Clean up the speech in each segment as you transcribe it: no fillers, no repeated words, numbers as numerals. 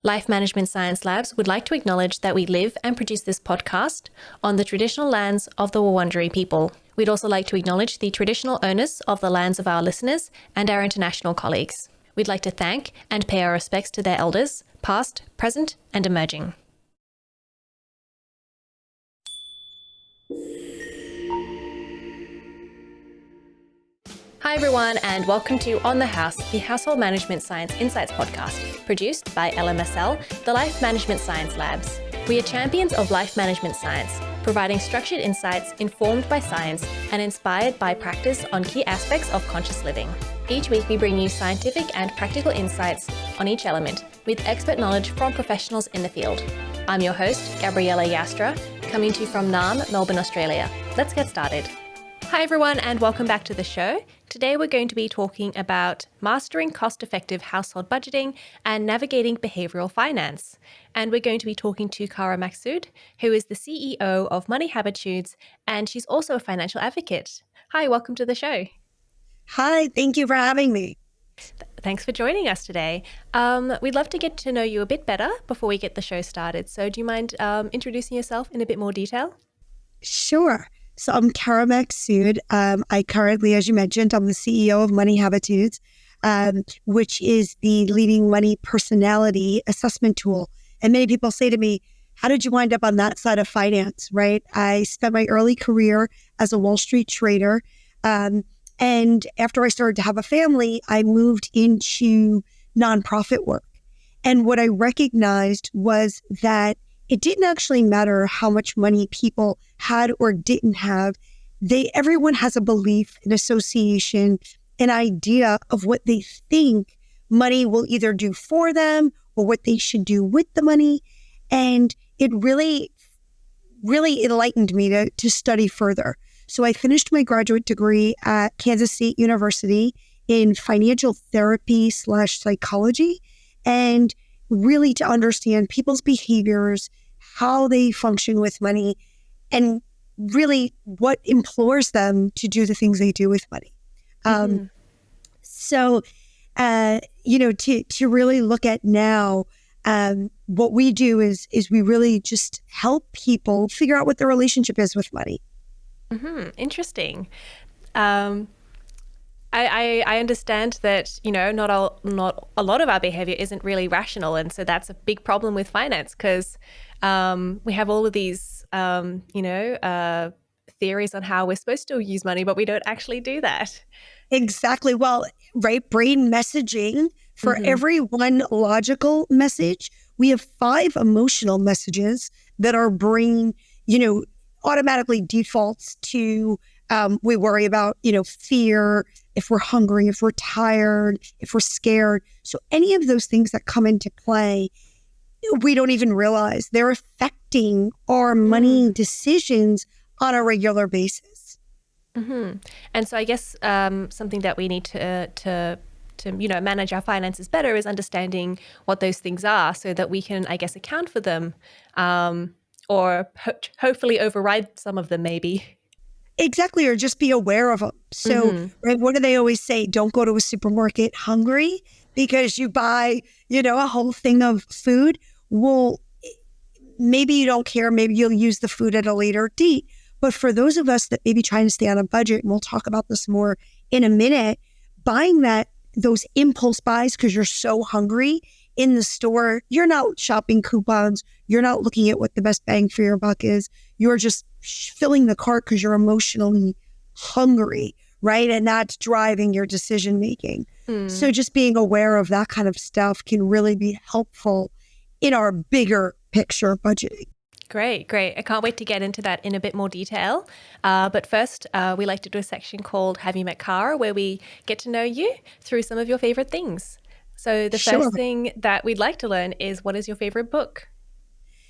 Life Management Science Labs would like to acknowledge that we live and produce this podcast on the traditional lands of the Wurundjeri people. We'd also like to acknowledge the traditional owners of the lands of our listeners and our international colleagues. We'd like to thank and pay our respects to their elders, past, present, and emerging. Hi everyone, and welcome to On the House, the Household Management Science Insights podcast, produced by LMSL, the Life Management Science Labs. We are champions of life management science, providing structured insights informed by science and inspired by practice on key aspects of conscious living. Each week we bring you scientific and practical insights on each element, with expert knowledge from professionals in the field. I'm your host, Gabriella Joustra, coming to you from Naarm, Melbourne, Australia. Let's get started. Hi everyone, and welcome back to the show. Today we're going to be talking about mastering cost-effective household budgeting and navigating behavioral finance. And we're going to be talking to Cara Macksoud, who is the CEO of Money Habitudes, and she's also a financial advocate. Hi, welcome to the show. Hi, thank you for having me. Thanks for joining us today. We'd love to get to know you a bit better before we get the show started. So do you mind introducing yourself in a bit more detail? Sure. So I'm Cara Macksoud. I currently, as you mentioned, I'm the CEO of Money Habitudes, which is the leading money personality assessment tool. And many people say to me, how did you wind up on that side of finance, right? I spent my early career as a Wall Street trader. And after I started to have a family, I moved into nonprofit work. And what I recognized was that it didn't actually matter how much money people had or didn't have. Everyone has a belief, an association, an idea of what they think money will either do for them or what they should do with the money. And it really enlightened me to study further. So I finished my graduate degree at Kansas State University in financial therapy/psychology, and really to understand people's behaviors, how they function with money, and really what implores them to do the things they do with money. So, to really look at now, what we do is we really just help people figure out what their relationship is with money. Interesting. I understand that, not a lot of our behavior isn't really rational. And so that's a big problem with finance because we have all of these, theories on how we're supposed to use money, but we don't actually do that. Exactly. Well, right. Brain messaging, for every one logical message, we have 5 emotional messages that our brain, automatically defaults to. We worry about, fear, if we're hungry, if we're tired, if we're scared. So any of those things that come into play, we don't even realize they're affecting our money decisions on a regular basis. And so I guess something that we need to manage our finances better is understanding what those things are so that we can, I guess, account for them or hopefully override some of them maybe. Exactly, or just be aware of them. So, right, what do they always say? Don't go to a supermarket hungry because you buy, a whole thing of food. Well, maybe you don't care. Maybe you'll use the food at a later date. But for those of us that may be trying to stay on a budget, and we'll talk about this more in a minute, buying those impulse buys because you're so hungry in the store, you're not shopping coupons. You're not looking at what the best bang for your buck is. You're just filling the cart because you're emotionally hungry, right? And that's driving your decision making. So just being aware of that kind of stuff can really be helpful in our bigger picture budgeting. Great. I can't wait to get into that in a bit more detail. But first, we like to do a section called Have You Met Cara, where we get to know you through some of your favorite things. So the first thing that we'd like to learn is, what is your favorite book?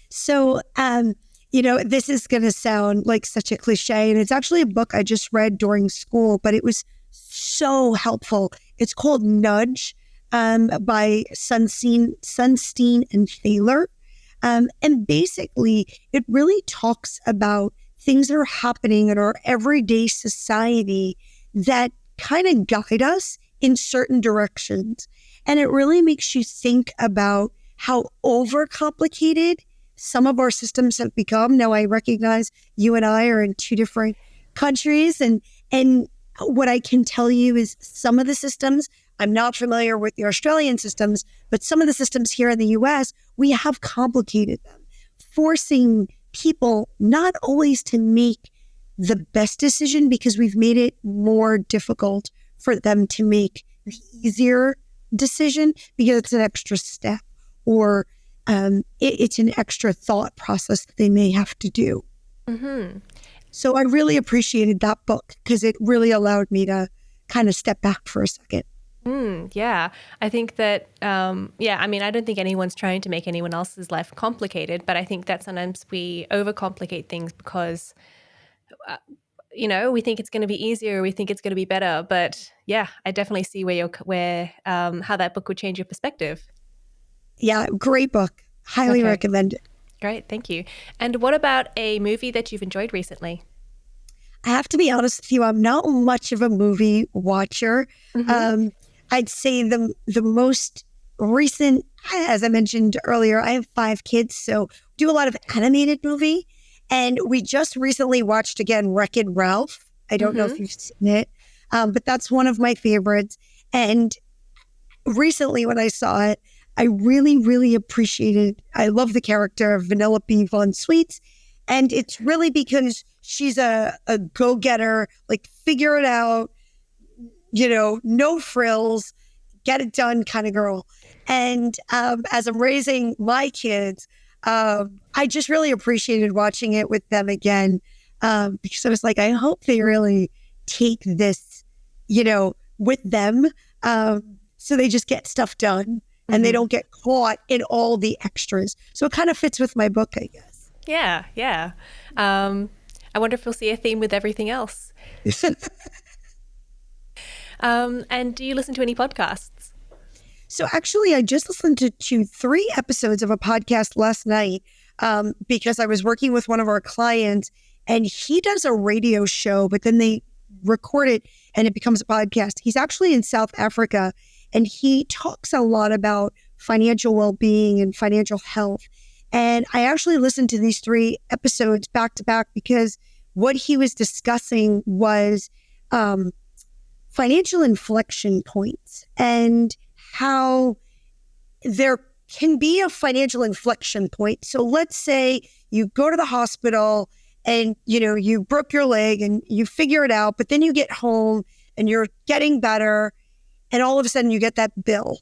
So, this is going to sound like such a cliche, and it's actually a book I just read during school, but it was so helpful. It's called Nudge by Sunstein and Thaler. And basically, it really talks about things that are happening in our everyday society that kind of guide us in certain directions. And it really makes you think about how overcomplicated some of our systems have become. Now, I recognize you and I are in two different countries, and what I can tell you is some of the systems, I'm not familiar with the Australian systems, but some of the systems here in the US, we have complicated them, forcing people not always to make the best decision because we've made it more difficult for them to make the easier decision because it's an extra step or it's an extra thought process that they may have to do. Mm-hmm. So I really appreciated that book because it really allowed me to kind of step back for a second. Yeah, I think that, I mean, I don't think anyone's trying to make anyone else's life complicated, but I think that sometimes we overcomplicate things because, we think it's going to be easier, we think it's going to be better. But yeah, I definitely see how that book would change your perspective. Yeah, great book. Highly recommend it. Great, thank you. And what about a movie that you've enjoyed recently? I have to be honest with you, I'm not much of a movie watcher. Mm-hmm. I'd say the most recent, as I mentioned earlier, I have 5 kids, so do a lot of animated movie. And we just recently watched again Wreck-It Ralph. I don't know if you've seen it, but that's one of my favorites. And recently when I saw it, I really, really I love the character of Vanellope Von Sweets. And it's really because she's a go-getter, like figure it out, no frills, get it done kind of girl. And as I'm raising my kids, I just really appreciated watching it with them again because I was like, I hope they really take this, with them so they just get stuff done and they don't get caught in all the extras. So it kind of fits with my book, I guess. Yeah. I wonder if we'll see a theme with everything else. And do you listen to any podcasts? So actually, I just listened to 3 episodes of a podcast last night because I was working with one of our clients and he does a radio show, but then they record it and it becomes a podcast. He's actually in South Africa and he talks a lot about financial well-being and financial health. And I actually listened to these 3 episodes back to back because what he was discussing was financial inflection points and how there can be a financial inflection point. So let's say you go to the hospital and, you broke your leg and you figure it out, but then you get home and you're getting better and all of a sudden you get that bill.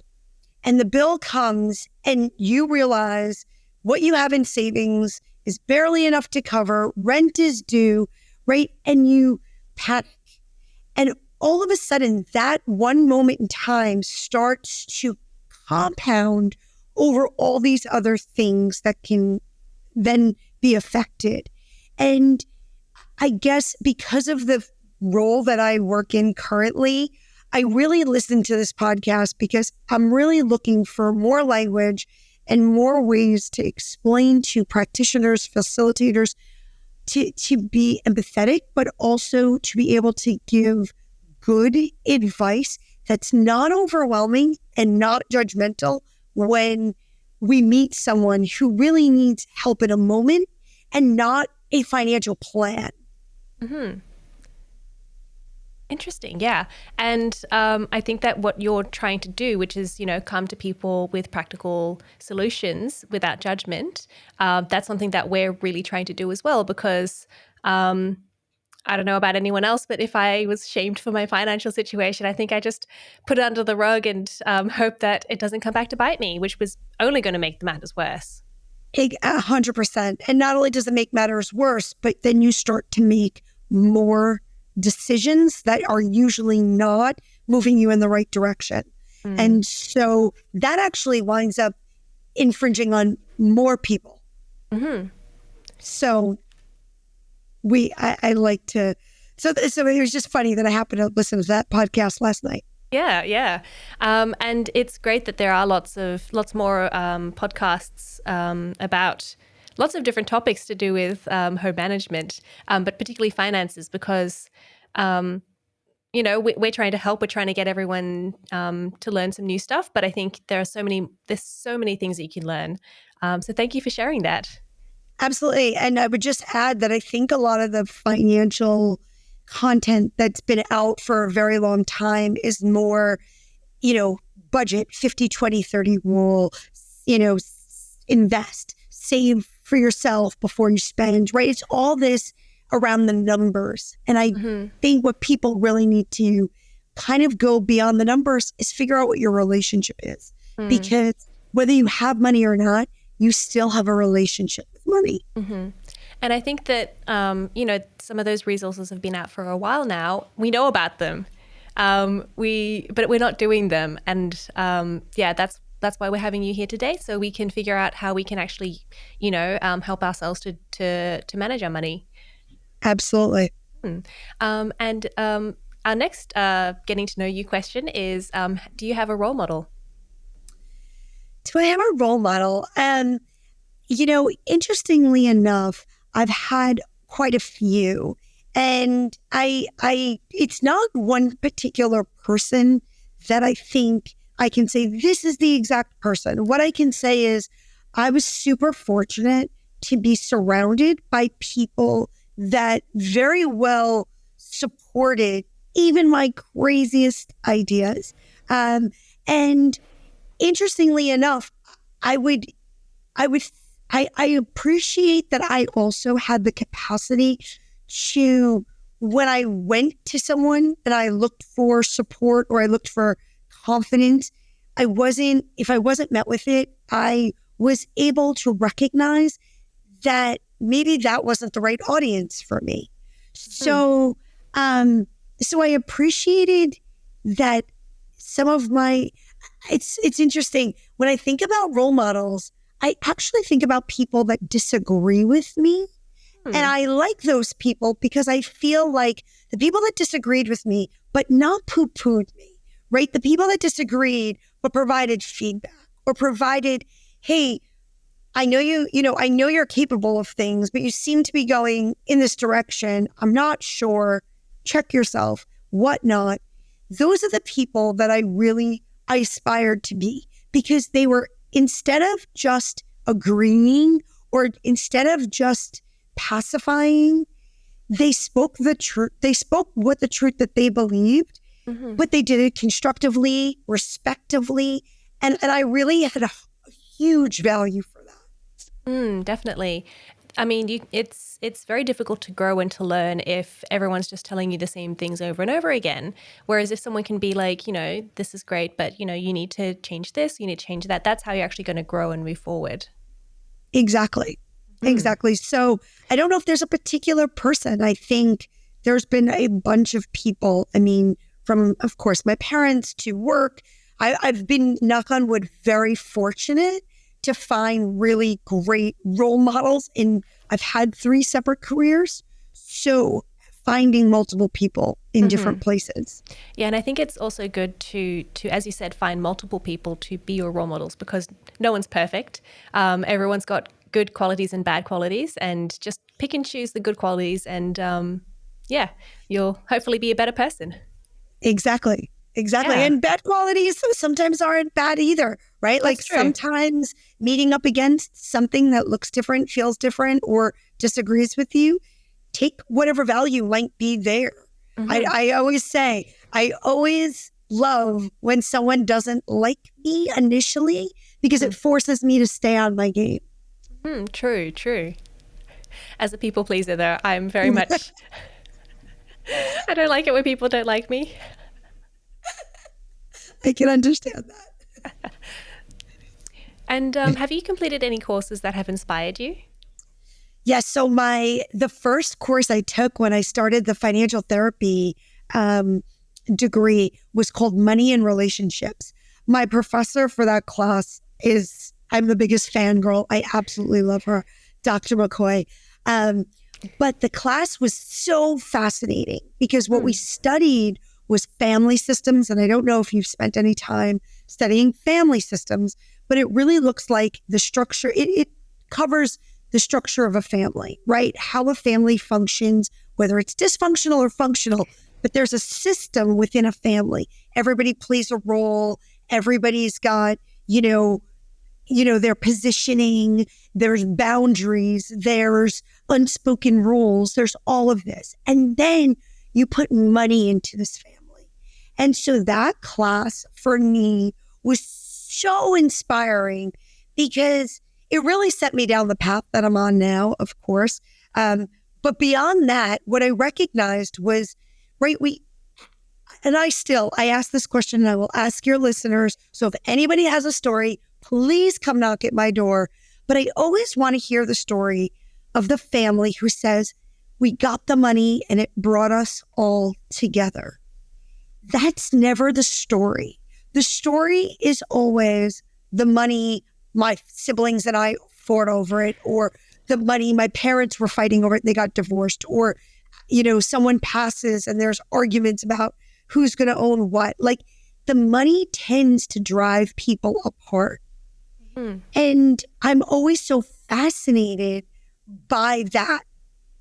And the bill comes and you realize what you have in savings is barely enough to cover, rent is due, right? And you panic. And all of a sudden, that one moment in time starts to compound over all these other things that can then be affected. And I guess because of the role that I work in currently, I really listen to this podcast because I'm really looking for more language and more ways to explain to practitioners, facilitators, to be empathetic, but also to be able to give good advice that's not overwhelming and not judgmental when we meet someone who really needs help in a moment and not a financial plan. Mm-hmm. Interesting. Yeah. And I think that what you're trying to do, which is, come to people with practical solutions without judgment, that's something that we're really trying to do as well, because I don't know about anyone else, but if I was shamed for my financial situation, I think I just put it under the rug and hope that it doesn't come back to bite me, which was only going to make the matters worse. 100%. And not only does it make matters worse, but then you start to make more decisions that are usually not moving you in the right direction. And so that actually winds up infringing on more people. So I like to, so it was just funny that I happened to listen to that podcast last night. Yeah. And it's great that there are lots more podcasts about lots of different topics to do with home management, but particularly finances, because we're trying to help. We're trying to get everyone to learn some new stuff. But I think there's so many things that you can learn. So thank you for sharing that. Absolutely. And I would just add that I think a lot of the financial content that's been out for a very long time is more, budget 50, 20, 30 rule, invest, save for yourself before you spend, right? It's all this around the numbers. And I think what people really need to kind of go beyond the numbers is figure out what your relationship is. Because whether you have money or not, you still have a relationship with money. And I think that, some of those resources have been out for a while now. We know about them, but we're not doing them. And that's why we're having you here today. So we can figure out how we can actually, help ourselves to manage our money. Absolutely. And our next getting to know you question is, do you have a role model? Do I have a role model? Interestingly enough, I've had quite a few, and it's not one particular person that I think I can say this is the exact person. What I can say is I was super fortunate to be surrounded by people that very well supported even my craziest ideas. And interestingly enough, I appreciate that I also had the capacity to, when I went to someone and I looked for support or I looked for confidence, if I wasn't met with it, I was able to recognize that maybe that wasn't the right audience for me. So I appreciated that some of it's interesting. When I think about role models, I actually think about people that disagree with me. And I like those people because I feel like the people that disagreed with me, but not poo-pooed me, right? The people that disagreed, but provided feedback or provided, hey, I know I know you're capable of things, but you seem to be going in this direction. I'm not sure. Check yourself, whatnot. Those are the people that I aspired to be, because they were, instead of just agreeing or instead of just pacifying, they spoke the truth. They spoke what the truth that they believed, but they did it constructively, respectively. And I really had a huge value for that. Definitely. I mean, it's very difficult to grow and to learn if everyone's just telling you the same things over and over again. Whereas if someone can be like, this is great, but, you need to change this, you need to change that. That's how you're actually going to grow and move forward. Exactly. Exactly. So I don't know if there's a particular person. I think there's been a bunch of people. I mean, from, of course, my parents to work. I've been, knock on wood, very fortunate to find really great role models. And I've had 3 separate careers. So finding multiple people in different places. Yeah. And I think it's also good to, as you said, find multiple people to be your role models, because no one's perfect. Everyone's got good qualities and bad qualities, and just pick and choose the good qualities, and you'll hopefully be a better person. Exactly. Yeah. And bad qualities sometimes aren't bad either, right? That's true. Sometimes meeting up against something that looks different, feels different, or disagrees with you, take whatever value might be there. I always say, I always love when someone doesn't like me initially, because it forces me to stay on my game. True. As a people pleaser, though, I'm very much... I don't like it when people don't like me. I can understand that. And have you completed any courses that have inspired you? Yes. So the first course I took when I started the financial therapy degree was called Money and Relationships. My professor for that class I'm the biggest fangirl. I absolutely love her, Dr. McCoy. But the class was so fascinating because what we studied was family systems. And I don't know if you've spent any time studying family systems, but it really looks like the structure. It covers the structure of a family, right? How a family functions, whether it's dysfunctional or functional, but there's a system within a family. Everybody plays a role. Everybody's got, their positioning, there's boundaries, there's unspoken rules, there's all of this. And then you put money into this family. And so that class for me was so inspiring because it really set me down the path that I'm on now, of course. But beyond that, what I recognized was, right, I ask this question and I will ask your listeners. So if anybody has a story, please come knock at my door. But I always want to hear the story of the family who says, we got the money and it brought us all together. That's never the story. The story is always the money, my siblings and I fought over it, or the money my parents were fighting over it, they got divorced, or, someone passes and there's arguments about who's going to own what. Like, the money tends to drive people apart. And I'm always so fascinated by that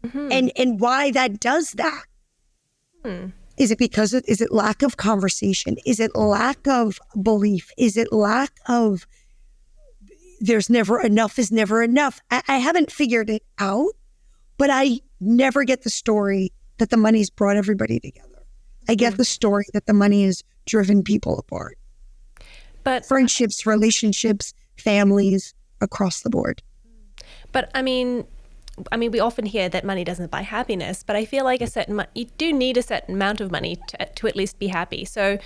and why that does that. Is it because is it lack of conversation? Is it lack of belief? Is it lack of there's never enough is never enough? I haven't figured it out, but I never get the story that the money's brought everybody together. I get the story that the money has driven people apart. But friendships, relationships, families, across the board. But I mean, we often hear that money doesn't buy happiness, but I feel like you do need a certain amount of money to at least be happy. So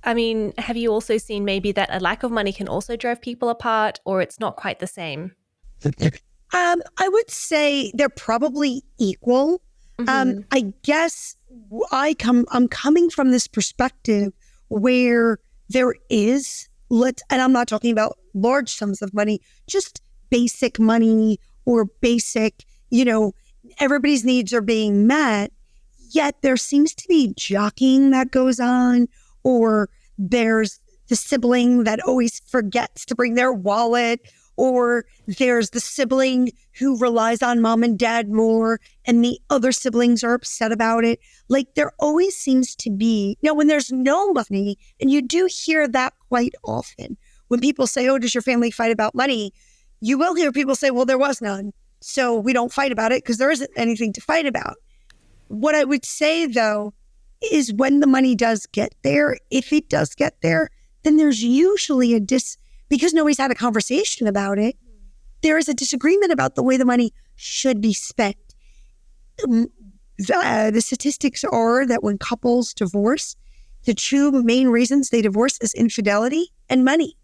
have you also seen maybe that a lack of money can also drive people apart, or it's not quite the same? I would say they're probably equal. I guess I'm coming from this perspective where there is, and I'm not talking about large sums of money, just basic money or basic, everybody's needs are being met, yet there seems to be jockeying that goes on, or there's the sibling that always forgets to bring their wallet, or there's the sibling who relies on mom and dad more and the other siblings are upset about it. Like, there always seems to be, when there's no money, and you do hear that quite often. When people say, oh, does your family fight about money? You will hear people say, well, there was none, so we don't fight about it because there isn't anything to fight about. What I would say, though, is when the money does get there, if it does get there, then there's usually because nobody's had a conversation about it, there is a disagreement about the way the money should be spent. The statistics are that when couples divorce, the two main reasons they divorce is infidelity and money.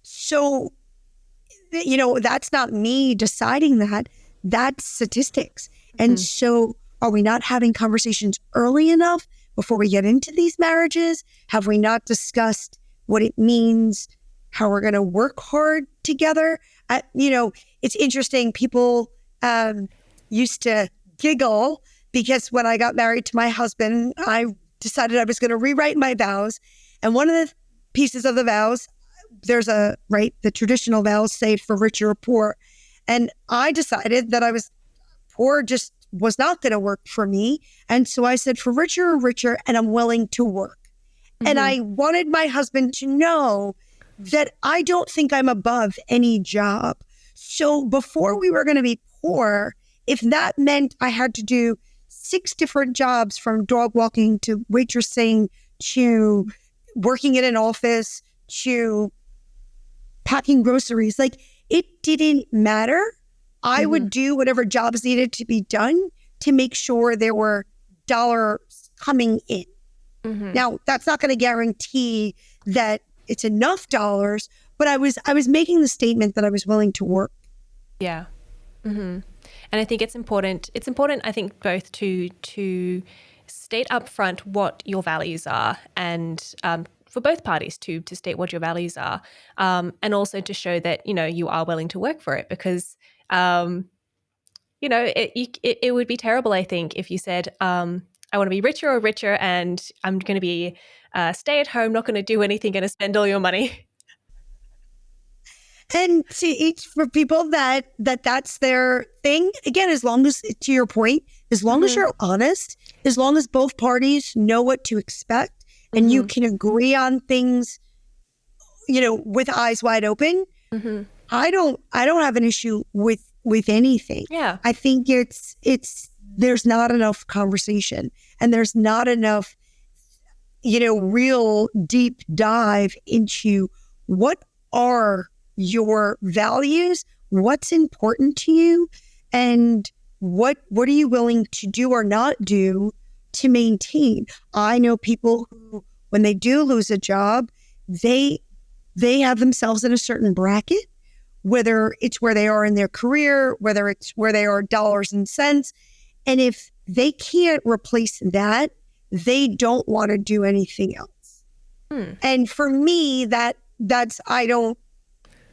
So, that's not me deciding that. That's statistics. And so are we not having conversations early enough before we get into these marriages? Have we not discussed what it means, how we're going to work hard together? It's interesting. People used to giggle because when I got married to my husband, I decided I was going to rewrite my vows. And one of the pieces of the vows, there's the traditional vows say for richer or poor. And I decided that I was poor, just was not going to work for me. And so I said for richer or richer, and I'm willing to work. And I wanted my husband to know that I don't think I'm above any job. So before we were going to be poor, if that meant I had to do 6 different jobs, from dog walking to waitressing to working in an office to packing groceries, like, it didn't matter. I would do whatever jobs needed to be done to make sure there were dollars coming in. Now, that's not going to guarantee that it's enough dollars, but I was making the statement that I was willing to work. Yeah. And I think it's important. It's important, I think, both to state upfront what your values are, and for both parties to state what your values are, and also to show that, you are willing to work for it, because, it would be terrible, I think, if you said, I want to be richer or richer, and I'm going to be stay at home, not going to do anything, going to spend all your money. And to each for people that's their thing. Again, as long as, to your point, as long as you're honest, as long as both parties know what to expect and you can agree on things, with eyes wide open, I don't have an issue with anything. Yeah. I think it's there's not enough conversation and there's not enough, real deep dive into what are your values, what's important to you, and what are you willing to do or not do to maintain. I know people who, when they do lose a job, they have themselves in a certain bracket, whether it's where they are in their career, whether it's where they are dollars and cents. And if they can't replace that, they don't want to do anything else. And for me,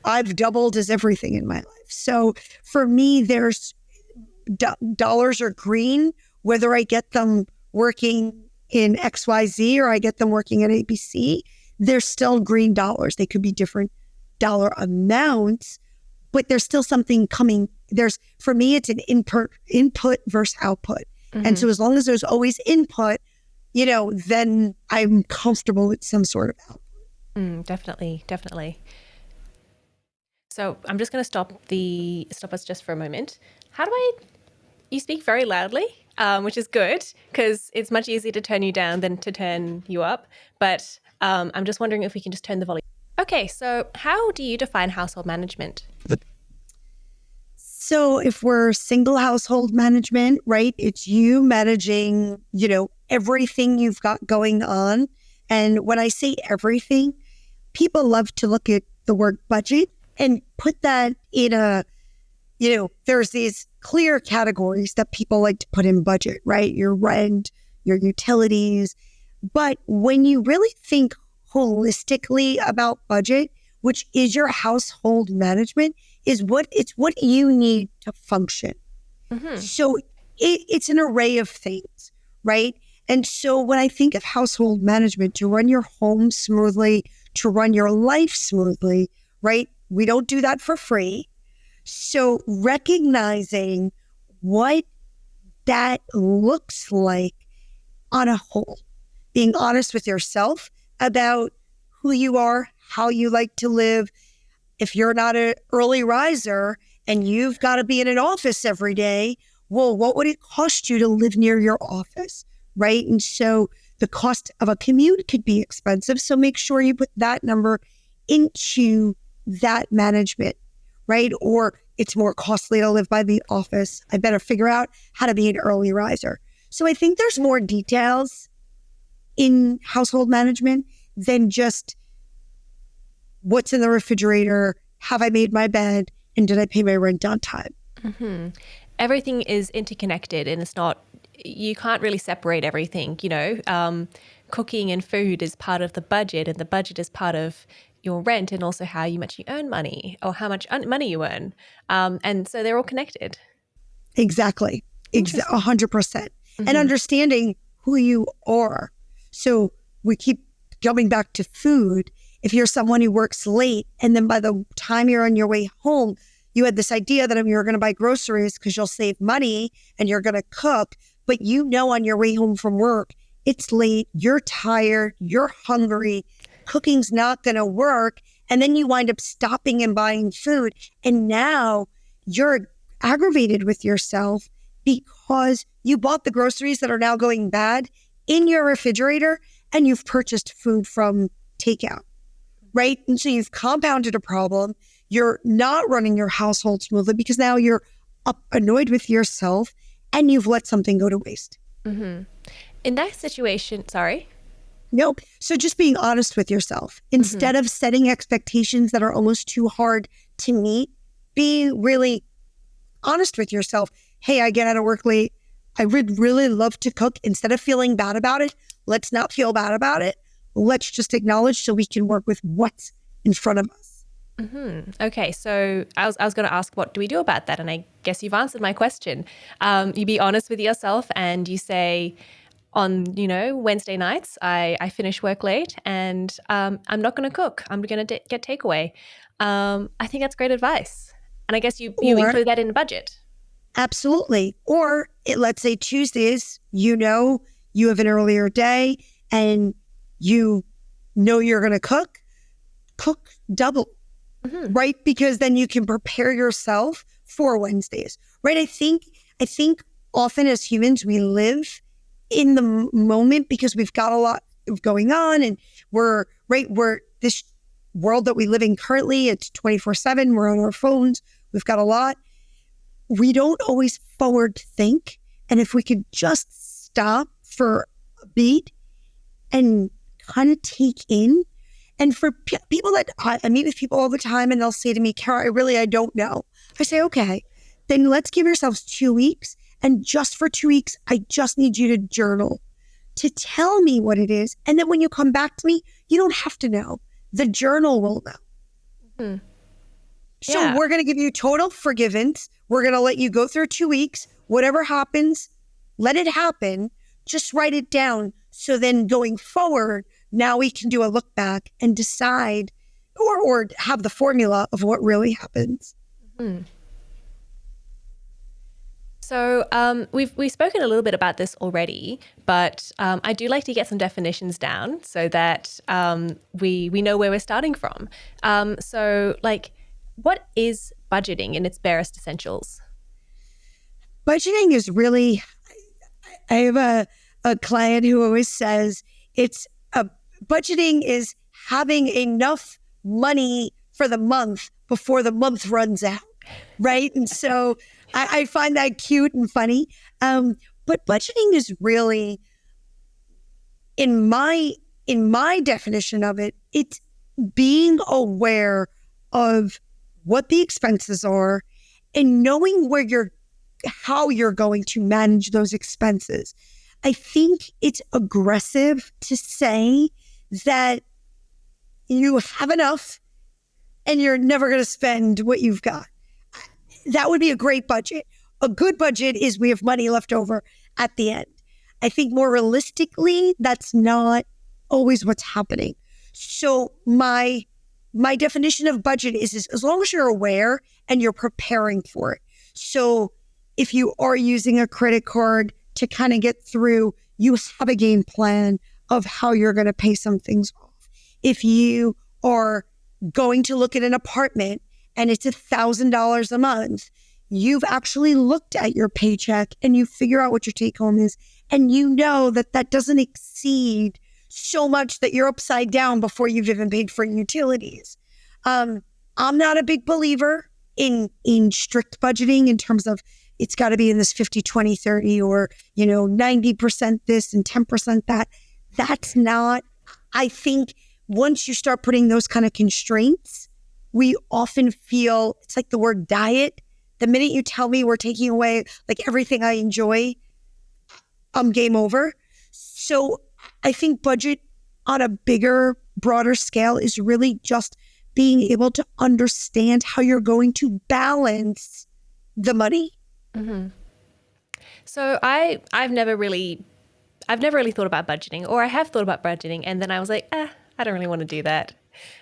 I've doubled as everything in my life. So for me, there's dollars are green, whether I get them working in XYZ or I get them working at ABC, they're still green dollars. They could be different dollar amounts, but there's still something coming. For me, it's an input versus output. And so as long as there's always input, then I'm comfortable with some sort of output. Definitely. So I'm just going to stop us just for a moment. You speak very loudly, which is good because it's much easier to turn you down than to turn you up. But I'm just wondering if we can just turn the volume. Okay, so how do you define household management? So if we're single household management, right, it's you managing, everything you've got going on. And when I say everything, people love to look at the word budget and put that in there's these clear categories that people like to put in budget, right? Your rent, your utilities. But when you really think holistically about budget, which is your household management, it's what you need to function. So it's an array of things, right? And so when I think of household management, to run your home smoothly, to run your life smoothly, right? We don't do that for free. So recognizing what that looks like on a whole, being honest with yourself about who you are, how you like to live. If you're not an early riser and you've got to be in an office every day, well, what would it cost you to live near your office, right? And so the cost of a commute could be expensive. So make sure you put that number into that management, right? Or it's more costly to live by the office. I better figure out how to be an early riser. So I think there's more details in household management than just what's in the refrigerator, have I made my bed, and did I pay my rent on time? Everything is interconnected and you can't really separate everything, cooking and food is part of the budget and the budget is part of your rent and also how much you earn money or how much money you earn. And so they're all connected. Exactly. 100%. And understanding who you are. So we keep going back to food. If you're someone who works late and then by the time you're on your way home, you had this idea that you're going to buy groceries because you'll save money and you're going to cook, but on your way home from work, it's late, you're tired, you're hungry, cooking's not going to work. And then you wind up stopping and buying food. And now you're aggravated with yourself because you bought the groceries that are now going bad in your refrigerator and you've purchased food from takeout, right? And so you've compounded a problem. You're not running your household smoothly because now you're annoyed with yourself and you've let something go to waste. In that situation, sorry. No. So just being honest with yourself. Instead of setting expectations that are almost too hard to meet, be really honest with yourself. Hey, I get out of work late. I would really love to cook. Instead of feeling bad about it, let's not feel bad about it. Let's just acknowledge so we can work with what's in front of us. Okay, so I was going to ask, what do we do about that? And I guess you've answered my question. You be honest with yourself and you say, on, Wednesday nights, I finish work late and I'm not going to cook. I'm going to get takeaway. I think that's great advice. And I guess you Or include that in the budget. absolutely. Or let's say Tuesdays, you have an earlier day and you know you're going to cook double, right? Because then you can prepare yourself for Wednesdays, right? I think often as humans, we live in the moment because we've got a lot going on and we're this world that we live in currently, it's 24/7. We're on our phones. We've got a lot. We don't always forward think. And if we could just stop for a beat and kind of take in. And for people that I meet with people all the time and they'll say to me, Cara, I don't know. I say, okay, then let's give yourselves 2 weeks. And just for 2 weeks, I just need you to journal, to tell me what it is. And then when you come back to me, you don't have to know. The journal will know. So we're going to give you total forgiveness. We're going to let you go through 2 weeks. Whatever happens, let it happen. Just write it down. So then going forward, now we can do a look back and decide or have the formula of what really happens. So we've spoken a little bit about this already, but I do like to get some definitions down so that we know where we're starting from. So what is budgeting in its barest essentials? Budgeting is really, I have a client who always says budgeting is having enough money for the month before the month runs out, right? And so I find that cute and funny. But budgeting is really, in my definition of it, it's being aware of what the expenses are and knowing how you're going to manage those expenses. I think it's aggressive to say that you have enough and you're never going to spend what you've got. That would be a great budget. A good budget is we have money left over at the end. I think more realistically, that's not always what's happening. So my definition of budget is as long as you're aware and you're preparing for it. So if you are using a credit card to kind of get through, you have a game plan of how you're going to pay some things off. If you are going to look at an apartment and it's $1,000 a month, you've actually looked at your paycheck and you figure out what your take home is. And you know that doesn't exceed so much that you're upside down before you've even paid for utilities. I'm not a big believer in strict budgeting in terms of it's got to be in this 50, 20, 30 or, 90% this and 10% that. That's not, I think once you start putting those kind of constraints, we often feel, it's like the word diet. The minute you tell me we're taking away everything I enjoy, I'm game over. So I think budget on a bigger, broader scale is really just being able to understand how you're going to balance the money. Mm-hmm. So I've never really thought about budgeting, or I have thought about budgeting, and then I was like, I don't really want to do that.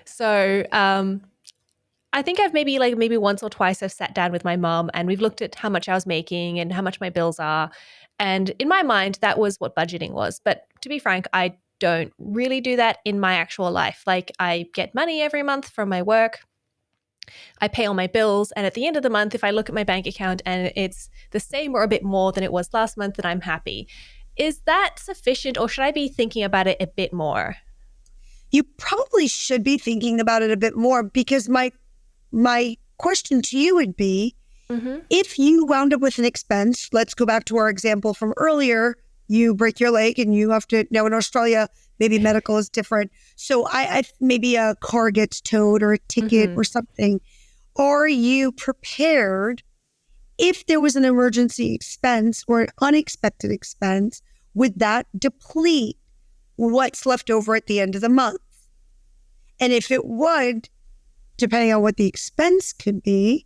So I think I've maybe once or twice I've sat down with my mom and we've looked at how much I was making and how much my bills are. And in my mind, that was what budgeting was. But to be frank, I don't really do that in my actual life. I get money every month from my work. I pay all my bills. And at the end of the month, if I look at my bank account and it's the same or a bit more than it was last month, then I'm happy. Is that sufficient, or should I be thinking about it a bit more? You probably should be thinking about it a bit more, because my question to you would be, if you wound up with an expense, let's go back to our example from earlier, you break your leg and you have to, now in Australia, maybe medical is different. So I maybe a car gets towed or a ticket or something. Are you prepared if there was an emergency expense or an unexpected expense? Would that deplete what's left over at the end of the month? And if it would, depending on what the expense could be,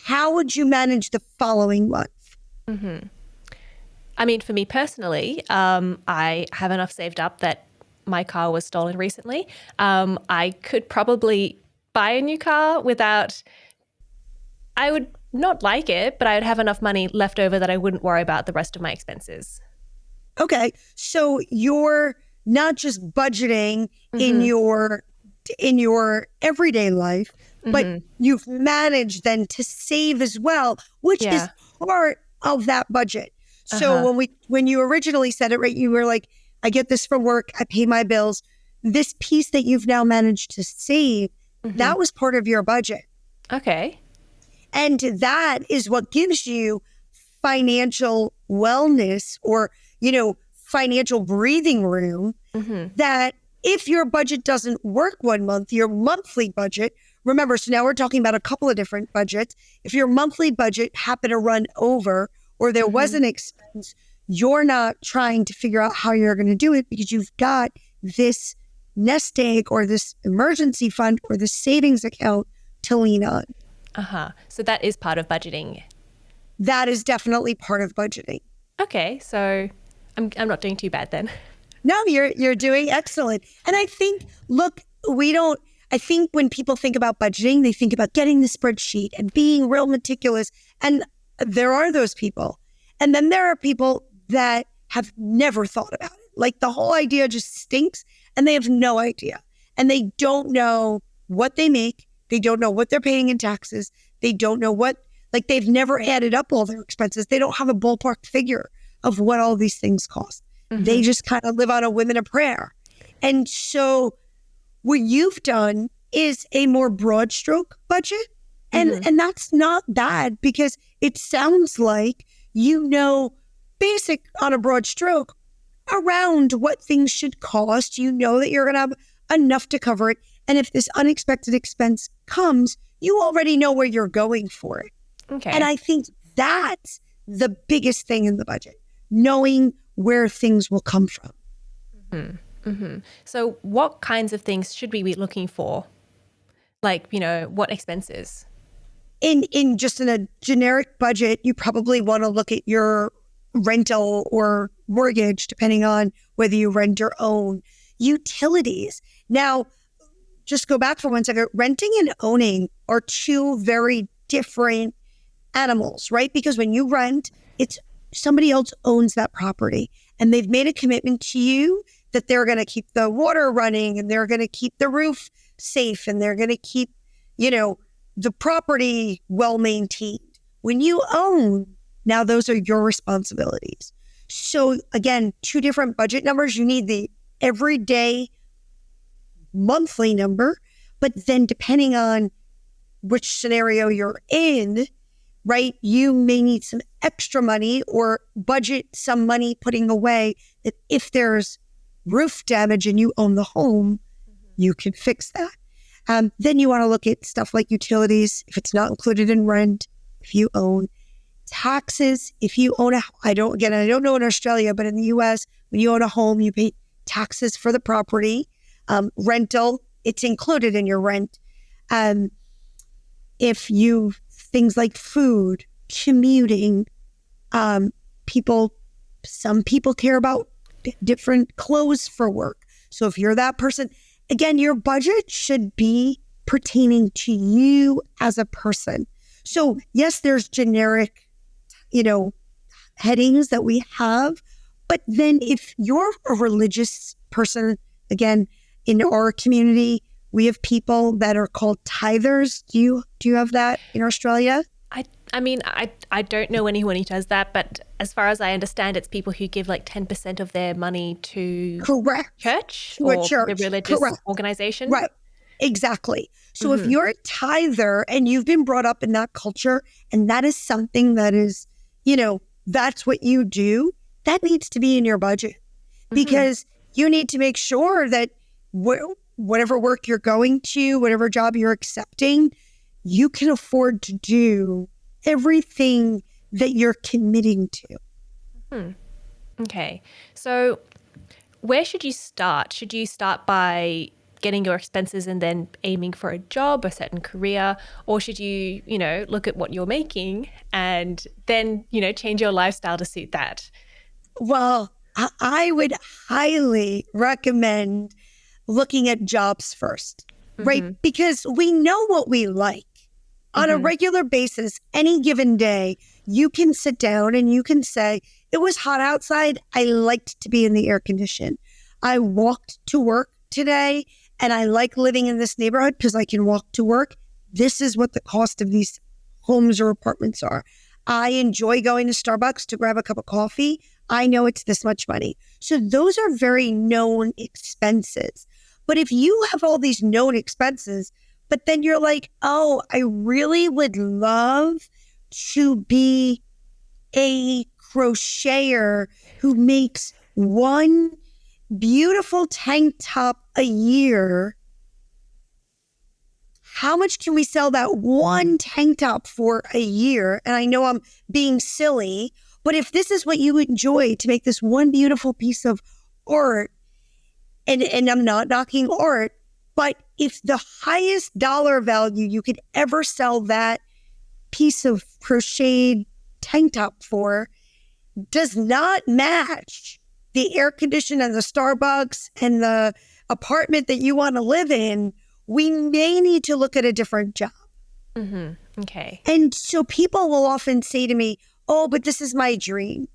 how would you manage the following month? I mean, for me personally, I have enough saved up that my car was stolen recently. I could probably buy a new car without, I would not like it, but I would have enough money left over that I wouldn't worry about the rest of my expenses. Okay. So you're not just budgeting in your everyday life, but you've managed then to save as well, which is Yeah. part of that budget. So when you originally said it, right, you were like, I get this from work, I pay my bills. This piece that you've now managed to save, that was part of your budget. Okay. And that is what gives you financial wellness or, financial breathing room that if your budget doesn't work one month, your monthly budget, remember, so now we're talking about a couple of different budgets. If your monthly budget happened to run over or there was an expense, you're not trying to figure out how you're going to do it because you've got this nest egg or this emergency fund or the savings account to lean on. So that is part of budgeting. That is definitely part of budgeting. Okay, so I'm not doing too bad then. No, you're doing excellent. And I think, look, I think when people think about budgeting, they think about getting the spreadsheet and being real meticulous. And there are those people. And then there are people that have never thought about it. Like the whole idea just stinks and they have no idea. And they don't know what they make. They don't know what they're paying in taxes. They don't know they've never added up all their expenses. They don't have a ballpark figure of what all these things cost. They just kind of live on a whim and a prayer. And so what you've done is a more broad stroke budget. And that's not bad because it sounds like basic on a broad stroke around what things should cost. You know that you're going to have enough to cover it. And if this unexpected expense comes, you already know where you're going for it. Okay. And I think that's the biggest thing in the budget, knowing where things will come from. So what kinds of things should we be looking for? Like, what expenses? In a generic budget, you probably want to look at your rental or mortgage, depending on whether you rent or own. Utilities. Now, just go back for 1 second. Renting and owning are two very different animals, right? Because when you rent, it's somebody else owns that property and they've made a commitment to you that they're going to keep the water running and they're going to keep the roof safe and they're going to keep, the property well maintained. When you own, now those are your responsibilities. So again, two different budget numbers. You need the everyday monthly number, but then depending on which scenario you're in, right, you may need some extra money or budget some money putting away that if there's roof damage and you own the home, you can fix that. Then you want to look at stuff like utilities, if it's not included in rent, if you own taxes, if you own I don't know in Australia, but in the US, when you own a home, you pay taxes for the property. Rental, it's included in your rent. Things like food, commuting, some people care about different clothes for work. So if you're that person, again, your budget should be pertaining to you as a person. So yes, there's generic, headings that we have, but then if you're a religious person, again, in our community, we have people that are called tithers. Do you have that in Australia? I don't know anyone who does that, but as far as I understand, it's people who give like 10% of their money to church or the religious organization. Right. Exactly. So if you're a tither and you've been brought up in that culture and that is something that is, that's what you do, that needs to be in your budget because you need to make sure that whatever work you're going to, whatever job you're accepting, you can afford to do everything that you're committing to. Okay. So where should you start? Should you start by getting your expenses and then aiming for a job, a certain career? Or should you, look at what you're making and then, change your lifestyle to suit that? Well, I would highly recommend looking at jobs first. right? Because we know what we like. On a regular basis, any given day, you can sit down and you can say, it was hot outside. I liked to be in the air condition. I walked to work today and I like living in this neighborhood because I can walk to work. This is what the cost of these homes or apartments are. I enjoy going to Starbucks to grab a cup of coffee. I know it's this much money. So those are very known expenses. But if you have all these known expenses, but then you're like, oh, I really would love to be a crocheter who makes one beautiful tank top a year. How much can we sell that one tank top for a year? And I know I'm being silly, but if this is what you enjoy to make this one beautiful piece of art, and I'm not knocking art, but if the highest dollar value you could ever sell that piece of crocheted tank top for does not match the air conditioner and the Starbucks and the apartment that you want to live in, we may need to look at a different job. Okay. And so people will often say to me, oh, but this is my dream.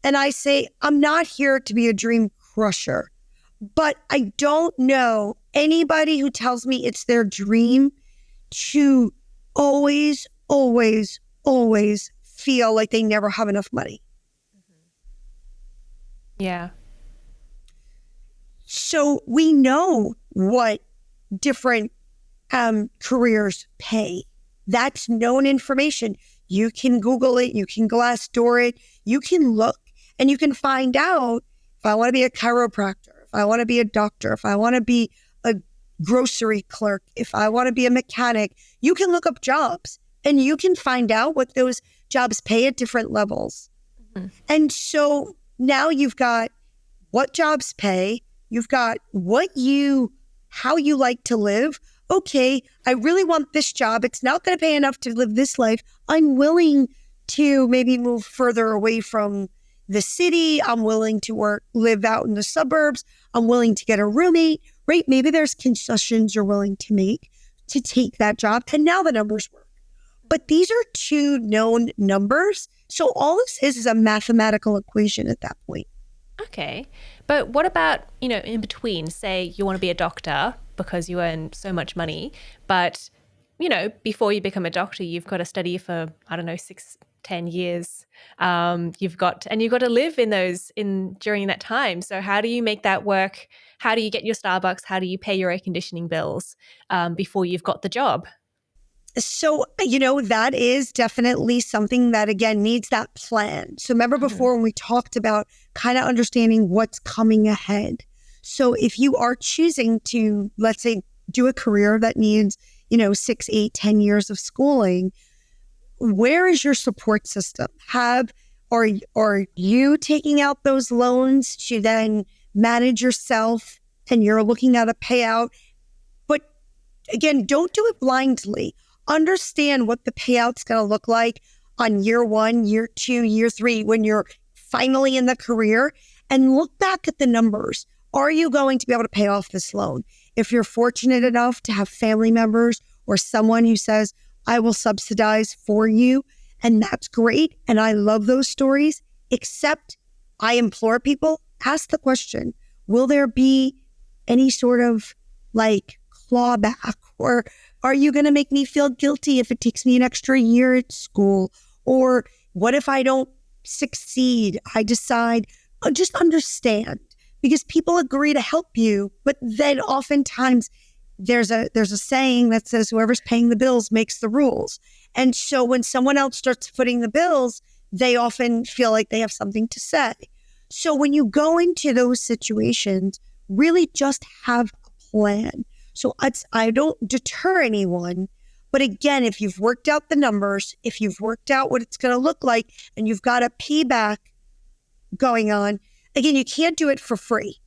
And I say, I'm not here to be a dream crusher. But I don't know anybody who tells me it's their dream to always, always, always feel like they never have enough money. Yeah. So we know what different careers pay. That's known information. You can Google it. You can Glassdoor it. You can look and you can find out if I want to be a chiropractor, if I want to be a doctor, if I want to be a grocery clerk, if I want to be a mechanic, you can look up jobs and you can find out what those jobs pay at different levels. And so now you've got what jobs pay, you've got how you like to live. Okay, I really want this job. It's not going to pay enough to live this life. I'm willing to maybe move further away from the city. I'm willing to live out in the suburbs. I'm willing to get a roommate, right? Maybe there's concessions you're willing to make to take that job. And now the numbers work. But these are two known numbers. So all this is a mathematical equation at that point. Okay. But what about, in between, say you want to be a doctor because you earn so much money, but, before you become a doctor, you've got to study for, 6-10 years. You've got to live during that time. So how do you make that work? How do you get your Starbucks? How do you pay your air conditioning bills before you've got the job? So, that is definitely something that, again, needs that plan. So remember before when we talked about kind of understanding what's coming ahead. So if you are choosing to, let's say, do a career that needs, 6, 8, 10 years of schooling, where is your support system? Are you taking out those loans to then manage yourself and you're looking at a payout? But again, don't do it blindly. Understand what the payout's going to look like on year 1, year 2, year 3, when you're finally in the career, and look back at the numbers. Are you going to be able to pay off this loan? If you're fortunate enough to have family members or someone who says, I will subsidize for you, and that's great. And I love those stories, except I implore people, ask the question, will there be any sort of clawback, or are you going to make me feel guilty if it takes me an extra year at school? Or what if I don't succeed? I decide, just understand, because people agree to help you, but then oftentimes there's a saying that says whoever's paying the bills makes the rules. And so when someone else starts footing the bills, they often feel like they have something to say. So when you go into those situations, really just have a plan. So I don't deter anyone, but again, if you've worked out the numbers, if you've worked out what it's going to look like, and you've got a payback going on, again, you can't do it for free.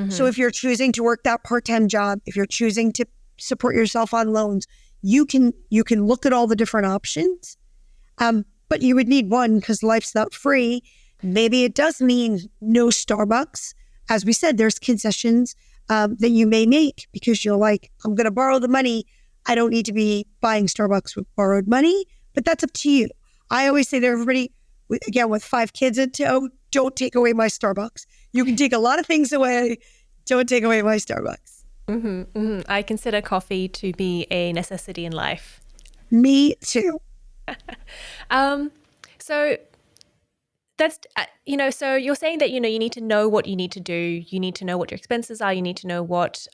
So if you're choosing to work that part-time job, if you're choosing to support yourself on loans, you can look at all the different options. But you would need one because life's not free. Maybe it does mean no Starbucks. As we said, there's concessions. that you may make because you're like, I'm going to borrow the money. I don't need to be buying Starbucks with borrowed money, but that's up to you. I always say to everybody, again, with 5 kids in tow, don't take away my Starbucks. You can take a lot of things away. Don't take away my Starbucks. I consider coffee to be a necessity in life. Me too. So that's, so you're saying that, you need to know what you need to do. You need to know what your expenses are. You need to know what,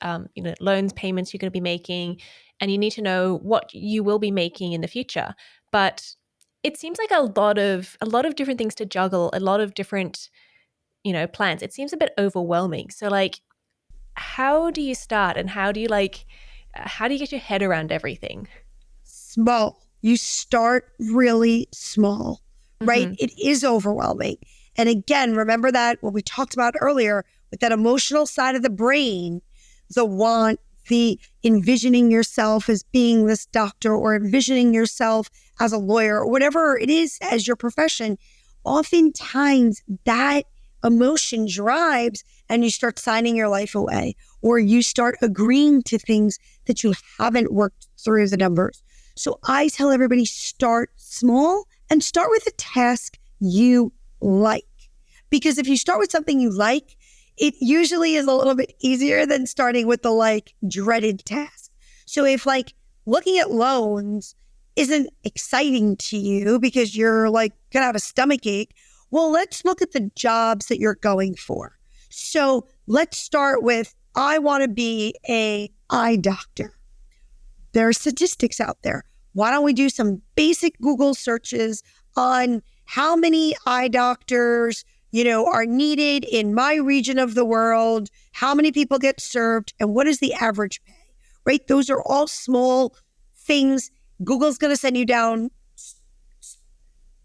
loans, payments you're going to be making, and you need to know what you will be making in the future. But it seems like a lot of different things to juggle, a lot of different, plans. It seems a bit overwhelming. So like, how do you start, and how do you get your head around everything? Small. You start really small, right? Mm-hmm. It is overwhelming. And again, remember that what we talked about earlier with that emotional side of the brain, the want, the envisioning yourself as being this doctor or envisioning yourself as a lawyer or whatever it is as your profession. Oftentimes that emotion drives and you start signing your life away, or you start agreeing to things that you haven't worked through the numbers. So I tell everybody, start small and start with a task you like. Because if you start with something you like, it usually is a little bit easier than starting with the dreaded task. So if looking at loans isn't exciting to you because you're gonna have a stomach ache, well, let's look at the jobs that you're going for. So let's start with, I want to be an eye doctor. There are statistics out there. Why don't we do some basic Google searches on how many eye doctors, are needed in my region of the world, how many people get served, and what is the average pay, right? Those are all small things. Google's going to send you down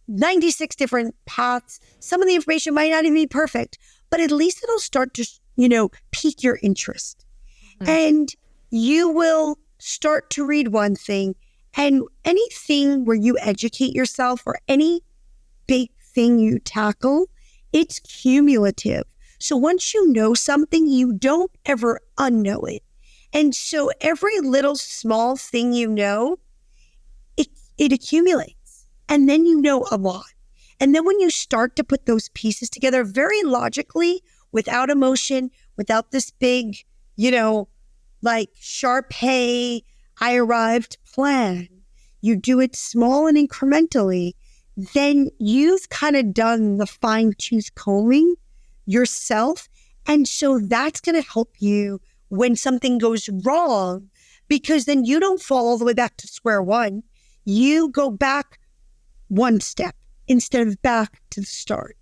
96 different paths. Some of the information might not even be perfect, but at least it'll start to, pique your interest. Mm-hmm. And you will start to read one thing, and anything where you educate yourself or any big thing you tackle, it's cumulative. So once you know something, you don't ever unknow it. And so every little small thing it accumulates. And then you know a lot. And then when you start to put those pieces together very logically, without emotion, without this big, Sharpay, I arrived plan, you do it small and incrementally, then you've kind of done the fine tooth combing yourself. And so that's going to help you when something goes wrong, because then you don't fall all the way back to square one. You go back one step instead of back to the start.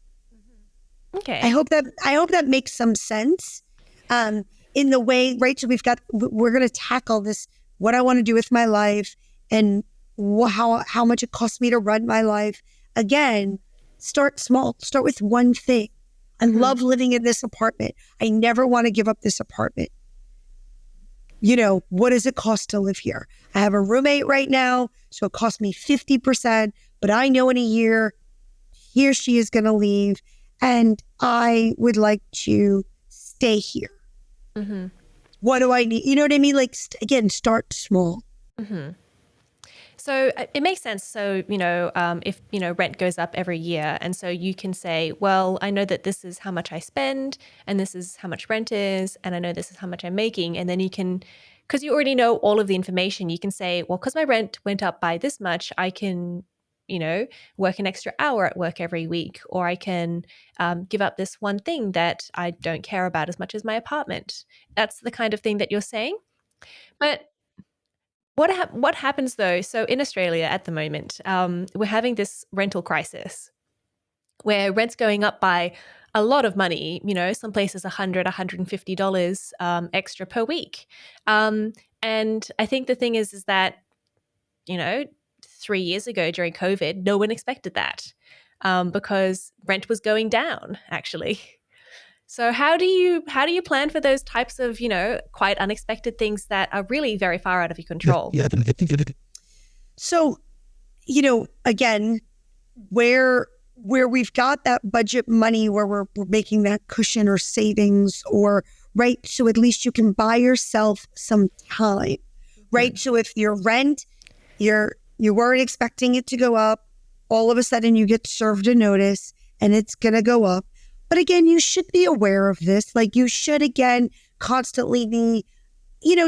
Okay. I hope that makes some sense. In the way, right? So we're going to tackle this, what I want to do with my life and how much it costs me to run my life. Again, start small, start with one thing. I love living in this apartment. I never want to give up this apartment. What does it cost to live here? I have a roommate right now, so it costs me 50%, but I know in a year, he or she is going to leave, and I would like to stay here. Mm-hmm. What do I need? You know what I mean? Again, start small. Mm-hmm. So it makes sense. So, if, rent goes up every year, and so you can say, well, I know that this is how much I spend and this is how much rent is, and I know this is how much I'm making. And then you can, because you already know all of the information, you can say, well, because my rent went up by this much, I can, work an extra hour at work every week, or I can give up this one thing that I don't care about as much as my apartment. That's the kind of thing that you're saying. But what happens though? So in Australia at the moment, we're having this rental crisis where rent's going up by a lot of money. Some places $100, $150 extra per week. And I think the thing is that 3 years ago during COVID, no one expected that because rent was going down actually. So how do you plan for those types of, quite unexpected things that are really very far out of your control? Yeah, I think it. So, again, where we've got that budget money, where we're making that cushion or savings, or right? So at least you can buy yourself some time, right? So if your rent, you weren't expecting it to go up, all of a sudden you get served a notice and it's going to go up. But again, you should be aware of this. Like you should, again, constantly be,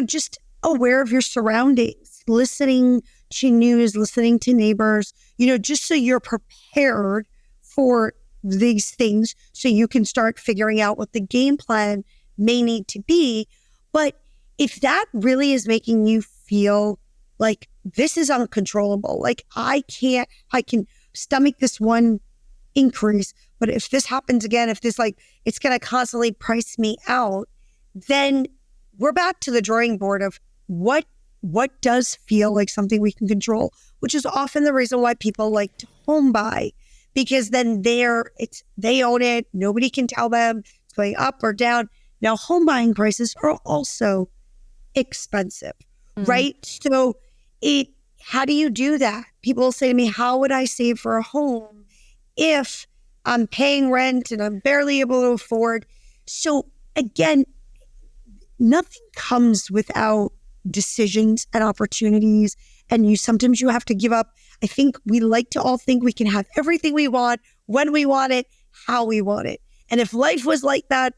just aware of your surroundings, listening to news, listening to neighbors, just so you're prepared for these things so you can start figuring out what the game plan may need to be. But if that really is making you feel like this is uncontrollable, like I can stomach this one increase, but if this happens again, if this it's going to constantly price me out, then we're back to the drawing board of what does feel like something we can control, which is often the reason why people like to home buy, because then they own it. Nobody can tell them it's going up or down. Now, home buying prices are also expensive, right? So how do you do that? People say to me, how would I save for a home if I'm paying rent and I'm barely able to afford? So again, nothing comes without decisions and opportunities. And sometimes you have to give up. I think we like to all think we can have everything we want, when we want it, how we want it. And if life was like that,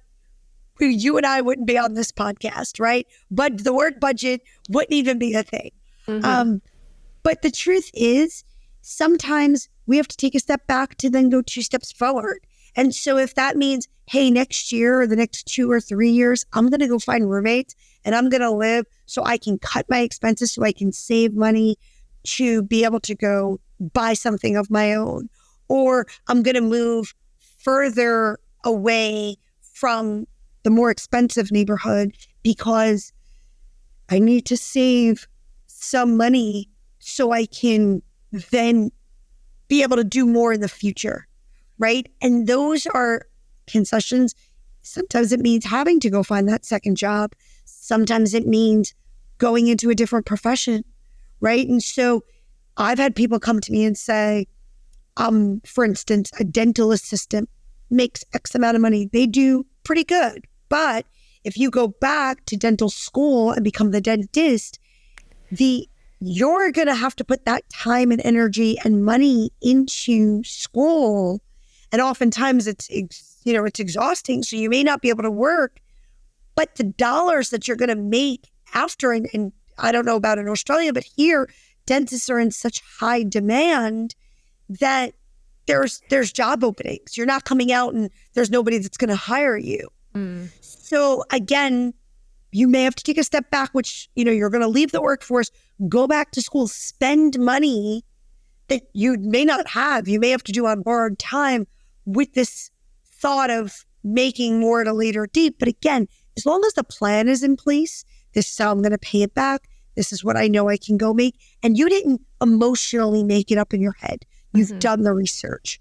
you and I wouldn't be on this podcast, right? But the word budget wouldn't even be a thing. But the truth is, sometimes we have to take a step back to then go 2 steps forward. And so if that means, hey, next year or the next 2 or 3 years, I'm going to go find roommates and I'm going to live so I can cut my expenses, so I can save money to be able to go buy something of my own. Or I'm going to move further away from the more expensive neighborhood because I need to save some money so I can then be able to do more in the future, right? And those are concessions. Sometimes it means having to go find that second job. Sometimes it means going into a different profession, right? And so I've had people come to me and say, for instance, a dental assistant makes X amount of money. They do pretty good. But if you go back to dental school and become the dentist, you're going to have to put that time and energy and money into school. And oftentimes it's exhausting. So you may not be able to work, but the dollars that you're going to make after, and I don't know about in Australia, but here dentists are in such high demand that there's job openings. You're not coming out and there's nobody that's going to hire you. So again, you may have to take a step back, which, you're going to leave the workforce, go back to school, spend money that you may not have. You may have to do on borrowed time with this thought of making more at a later date. But again, as long as the plan is in place, this is how I'm going to pay it back. This is what I know I can go make. And you didn't emotionally make it up in your head. You've done the research.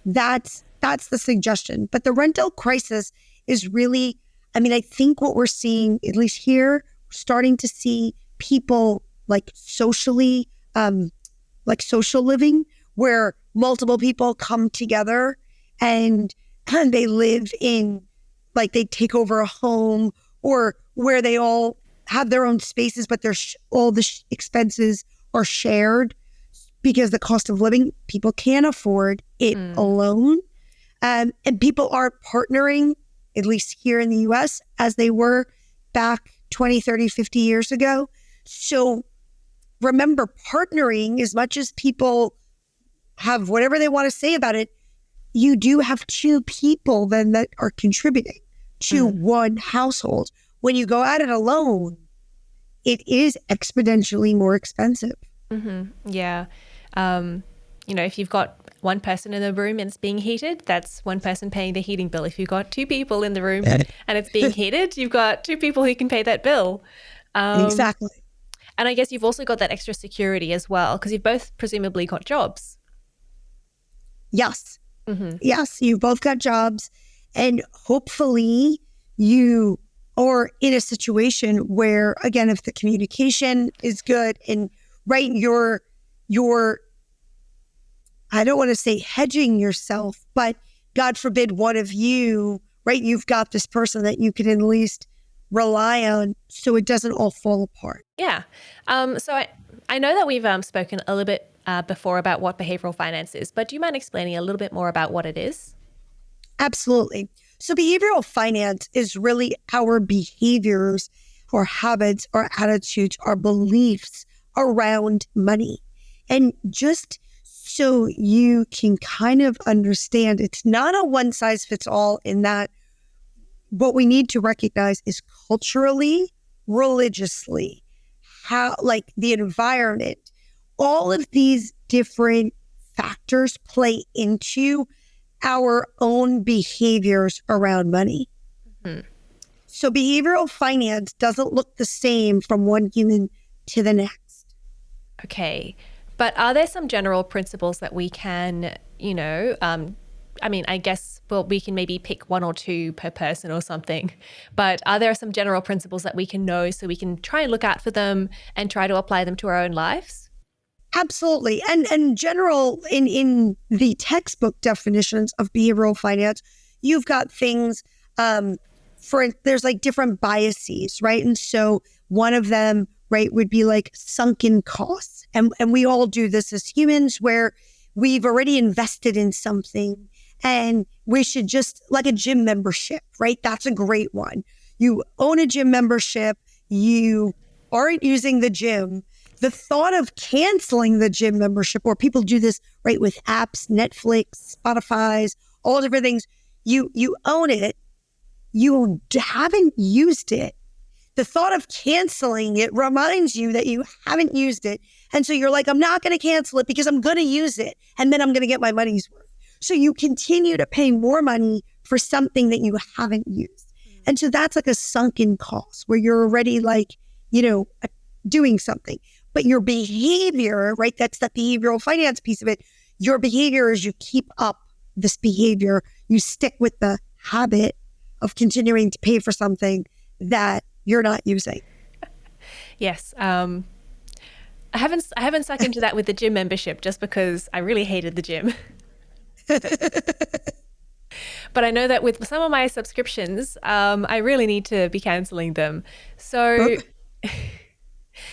That's the suggestion. But the rental crisis is really, I think what we're seeing, at least here, we're starting to see people like socially, like social living, where multiple people come together and they live in, like they take over a home, or where they all have their own spaces, but all the expenses are shared because the cost of living, people can't afford it alone. And people are partnering, at least here in the US, as they were back 20, 30, 50 years ago. So remember, partnering, as much as people have whatever they want to say about it, you do have 2 people then that are contributing to one household. When you go at it alone, it is exponentially more expensive. Yeah. If you've got one person in the room and it's being heated, that's one person paying the heating bill. If you've got 2 people in the room and it's being heated, you've got 2 people who can pay that bill. Exactly. And I guess you've also got that extra security as well, because you've both presumably got jobs. Yes. Yes, you've both got jobs. And hopefully you are in a situation where, again, if the communication is good and right, you're I don't want to say hedging yourself, but God forbid one of you, right? You've got this person that you can at least rely on so it doesn't all fall apart. Yeah. I know that we've spoken a little bit before about what behavioral finance is, but do you mind explaining a little bit more about what it is? Absolutely. So behavioral finance is really our behaviors or habits or attitudes or beliefs around money. And just so you can kind of understand, it's not a one size fits all in that what we need to recognize is culturally, religiously, how like the environment, all of these different factors play into our own behaviors around money. Mm-hmm. So behavioral finance doesn't look the same from one human to the next. Okay. But are there some general principles that we can, I guess, well, we can maybe pick one or two per person or something, but are there some general principles that we can know so we can try and look out for them and try to apply them to our own lives? Absolutely. And general in the textbook definitions of behavioral finance, you've got things there's like different biases, right? And so one of them, right, would be like sunken costs. And we all do this as humans where we've already invested in something and we should just like a gym membership, right? That's a great one. You own a gym membership, you aren't using the gym. The thought of canceling the gym membership, or people do this, right, with apps, Netflix, Spotify's, all different things. You own it. You haven't used it. The thought of canceling it reminds you that you haven't used it. And so you're like, I'm not going to cancel it because I'm going to use it. And then I'm going to get my money's worth. So you continue to pay more money for something that you haven't used. And so that's like a sunken cost where you're already like, doing something. But your behavior, right? That's that behavioral finance piece of it. Your behavior is you keep up this behavior. You stick with the habit of continuing to pay for something that you're not using. Yes. I haven't stuck into that with the gym membership just because I really hated the gym. But I know that with some of my subscriptions, I really need to be canceling them. So,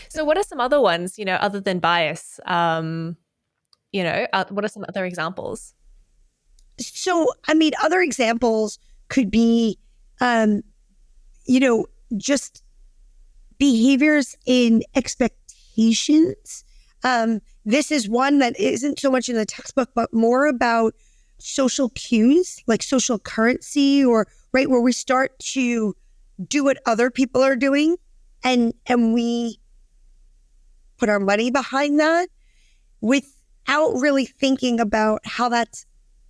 so what are some other ones, other than bias? What are some other examples? So, other examples could be, just behaviors in expectations. This is one that isn't so much in the textbook, but more about social cues, like social currency, or right where we start to do what other people are doing, and we put our money behind that without really thinking about how that's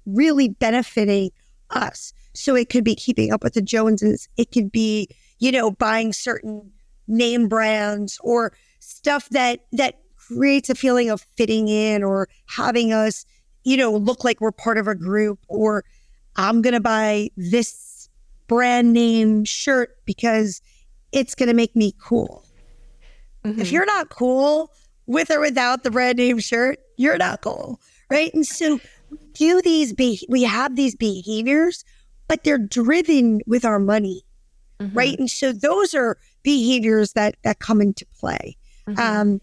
really benefiting us. So it could be keeping up with the Joneses. It could be, buying certain name brands or stuff that creates a feeling of fitting in or having us, look like we're part of a group, or I'm going to buy this brand name shirt because it's going to make me cool. Mm-hmm. If you're not cool with or without the brand name shirt, you're not cool, right? And so we have these behaviors, but they're driven with our money, mm-hmm. right? And so those are behaviors that come into play, mm-hmm.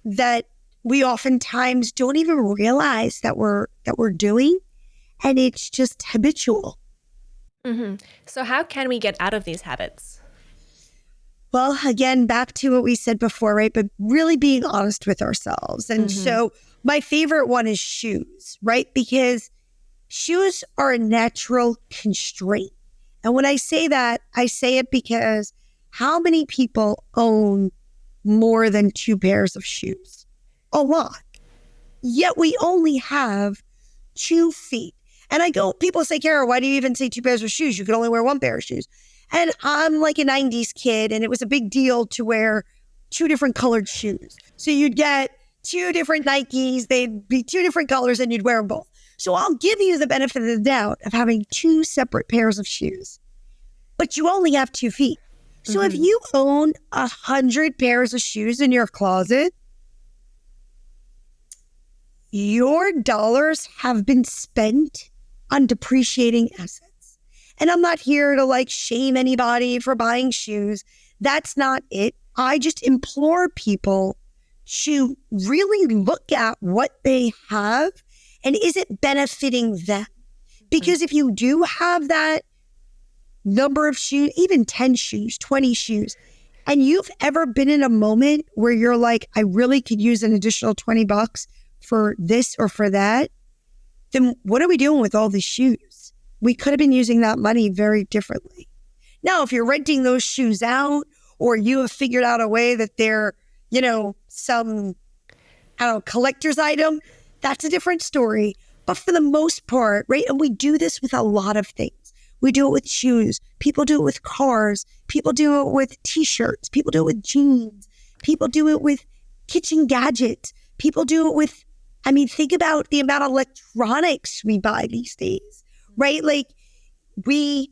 That we oftentimes don't even realize that we're doing, and it's just habitual. Mm-hmm. So how can we get out of these habits? Well, again, back to what we said before, right? But really being honest with ourselves. And mm-hmm. so my favorite one is shoes, right? Because shoes are a natural constraint. And when I say that, I say it because how many people own more than 2 pairs of shoes? A lot. Yet we only have 2 feet. And people say, Cara, why do you even say 2 pairs of shoes? You could only wear 1 pair of shoes. And I'm like a 90s kid, and it was a big deal to wear 2 different colored shoes. So you'd get 2 different Nikes, they'd be 2 different colors, and you'd wear them both. So I'll give you the benefit of the doubt of having 2 separate pairs of shoes. But you only have 2 feet. So mm-hmm. if you own 100 pairs of shoes in your closet, your dollars have been spent on depreciating assets. And I'm not here to like shame anybody for buying shoes. That's not it. I just implore people to really look at what they have and is it benefiting them? Because if you do have that number of shoes, even 10 shoes, 20 shoes, and you've ever been in a moment where you're like, I really could use an additional $20 for this or for that, then what are we doing with all these shoes? We could have been using that money very differently. Now, if you're renting those shoes out or you have figured out a way that they're, some, collector's item, that's a different story. But for the most part, right? And we do this with a lot of things. We do it with shoes. People do it with cars. People do it with t-shirts. People do it with jeans. People do it with kitchen gadgets. People do it with, think about the amount of electronics we buy these days, right? Like we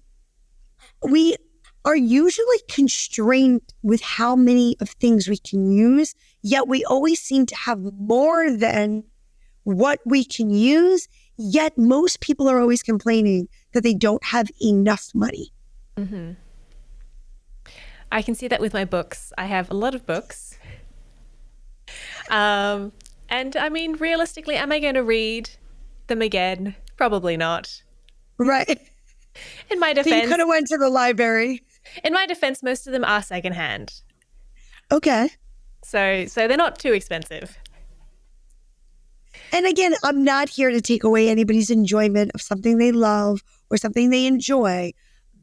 are usually constrained with how many of things we can use, yet we always seem to have more than what we can use, yet most people are always complaining that they don't have enough money. Mm-hmm. I can see that with my books. I have a lot of books. And realistically, am I going to read them again? Probably not. Right. In my defense, so you could have went to the library. In my defense, most of them are secondhand. Okay. So they're not too expensive. And again, I'm not here to take away anybody's enjoyment of something they love or something they enjoy,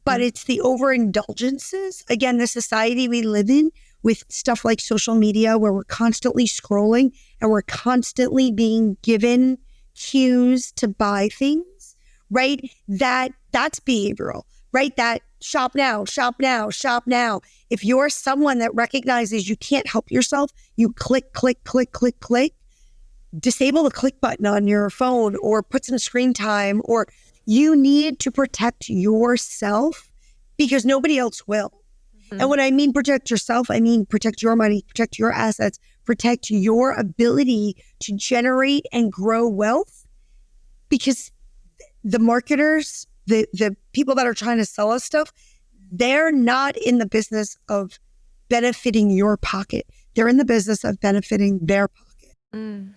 but it's the overindulgences. Again, the society we live in with stuff like social media where we're constantly scrolling and we're constantly being given cues to buy things, right? That's behavioral, right? That shop now, shop now, shop now. If you're someone that recognizes you can't help yourself, you click, click, click, click, click. Disable the click button on your phone or put some screen time, or you need to protect yourself because nobody else will. Mm-hmm. And when I mean protect yourself, I mean protect your money, protect your assets, protect your ability to generate and grow wealth, because the marketers, the people that are trying to sell us stuff, they're not in the business of benefiting your pocket. They're in the business of benefiting their pocket. Mm.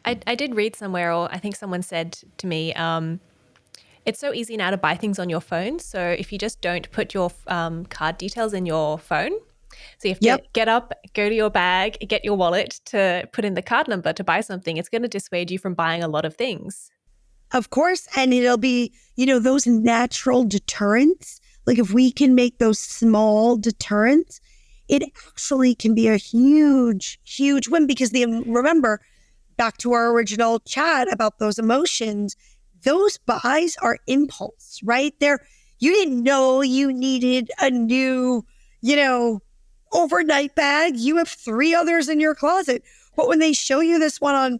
I did read somewhere, or I think someone said to me, it's so easy now to buy things on your phone. So if you just don't put your card details in your phone, so you have to get up, go to your bag, get your wallet to put in the card number to buy something, it's going to dissuade you from buying a lot of things. Of course. And it'll be, those natural deterrents. Like if we can make those small deterrents, it actually can be a huge, huge win, because remember, back to our original chat about those emotions, those buys are impulse, right? You didn't know you needed a new, overnight bag. You have 3 others in your closet. But when they show you this one on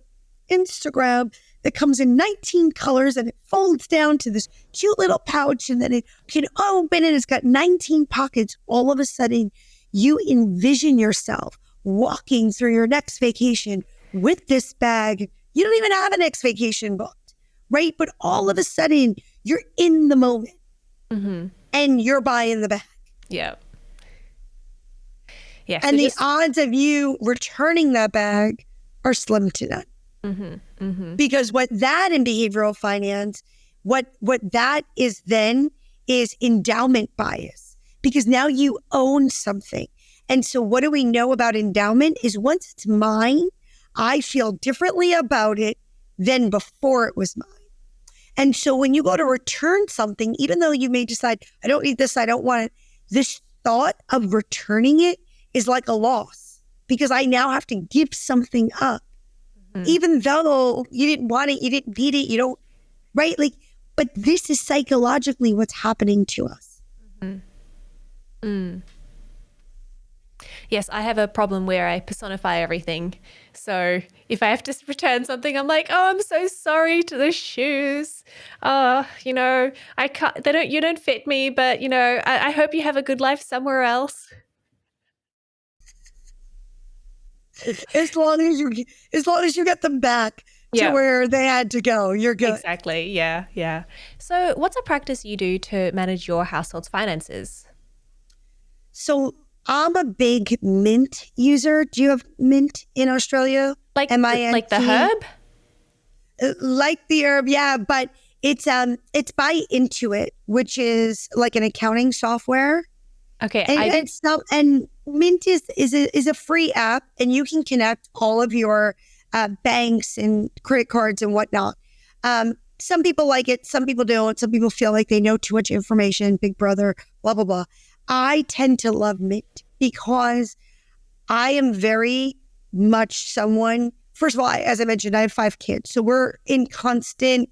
Instagram that comes in 19 colors and it folds down to this cute little pouch and then it can open and it's got 19 pockets, all of a sudden you envision yourself walking through your next vacation with this bag. You don't even have a next vacation booked, right? But all of a sudden, you're in the moment and you're buying the bag. Yeah. Yeah. And the odds of you returning that bag are slim to none. Mm-hmm. Mm-hmm. Because what that in behavioral finance, what that is then is endowment bias, because now you own something. And so what do we know about endowment is once it's mine, I feel differently about it than before it was mine. And so when you go to return something, even though you may decide, I don't need this, I don't want it, this thought of returning it is like a loss, because I now have to give something up. Even though you didn't want it, you didn't need it, you don't, right? Like, but this is psychologically what's happening to us. Mm-hmm. Mm. Yes, I have a problem where I personify everything. So if I have to return something, I'm like, oh, I'm so sorry to the shoes. I can't, you don't fit me, but I hope you have a good life somewhere else. As long as you get them back, to Yeah, where they had to go. You're good. exactly. Yeah, yeah. So what's a practice you do to manage your household's finances? So I'm a big mint user. Do you have mint in Australia? Like the MINT? herb? Like the herb, yeah, but it's by Intuit, which is like an accounting software. Okay, And I it's not, and Mint is a free app, and you can connect all of your banks and credit cards and whatnot. Some people like it, some people don't. Some people feel like they know too much information, Big Brother, blah blah blah. I tend to love Mint because I am very much someone. First of all, as I mentioned, I have 5 kids, so we're in constant.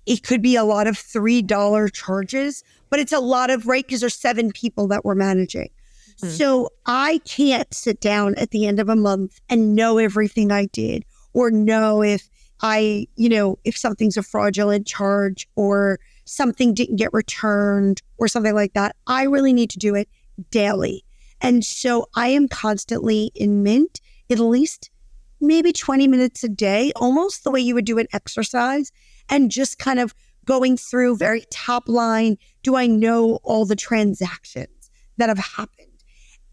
It could be a lot of $3 charges, but it's a lot of, right? Because there's 7 people that we're managing. So I can't sit down at the end of a month and know everything I did, or know if if something's a fraudulent charge or something didn't get returned or something like that. I really need to do it daily. And so I am constantly in Mint, at least maybe 20 minutes a day, almost the way you would do an exercise, and just kind of going through very top line. Do I know all the transactions that have happened?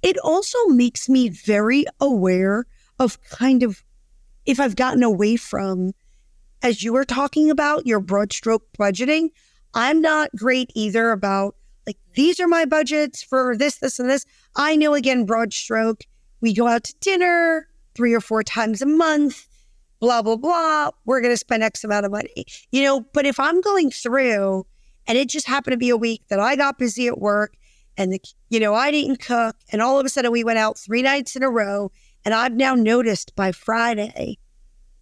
It also makes me very aware of kind of if I've gotten away from, as you were talking about, your broad stroke budgeting. I'm not great either about like, these are my budgets for this, this, and this. I know, again, broad stroke, we go out to dinner 3 or 4 times a month, blah, blah, blah. We're going to spend X amount of money, but if I'm going through and it just happened to be a week that I got busy at work and, I didn't cook, and all of a sudden we went out 3 nights in a row, and I've now noticed by Friday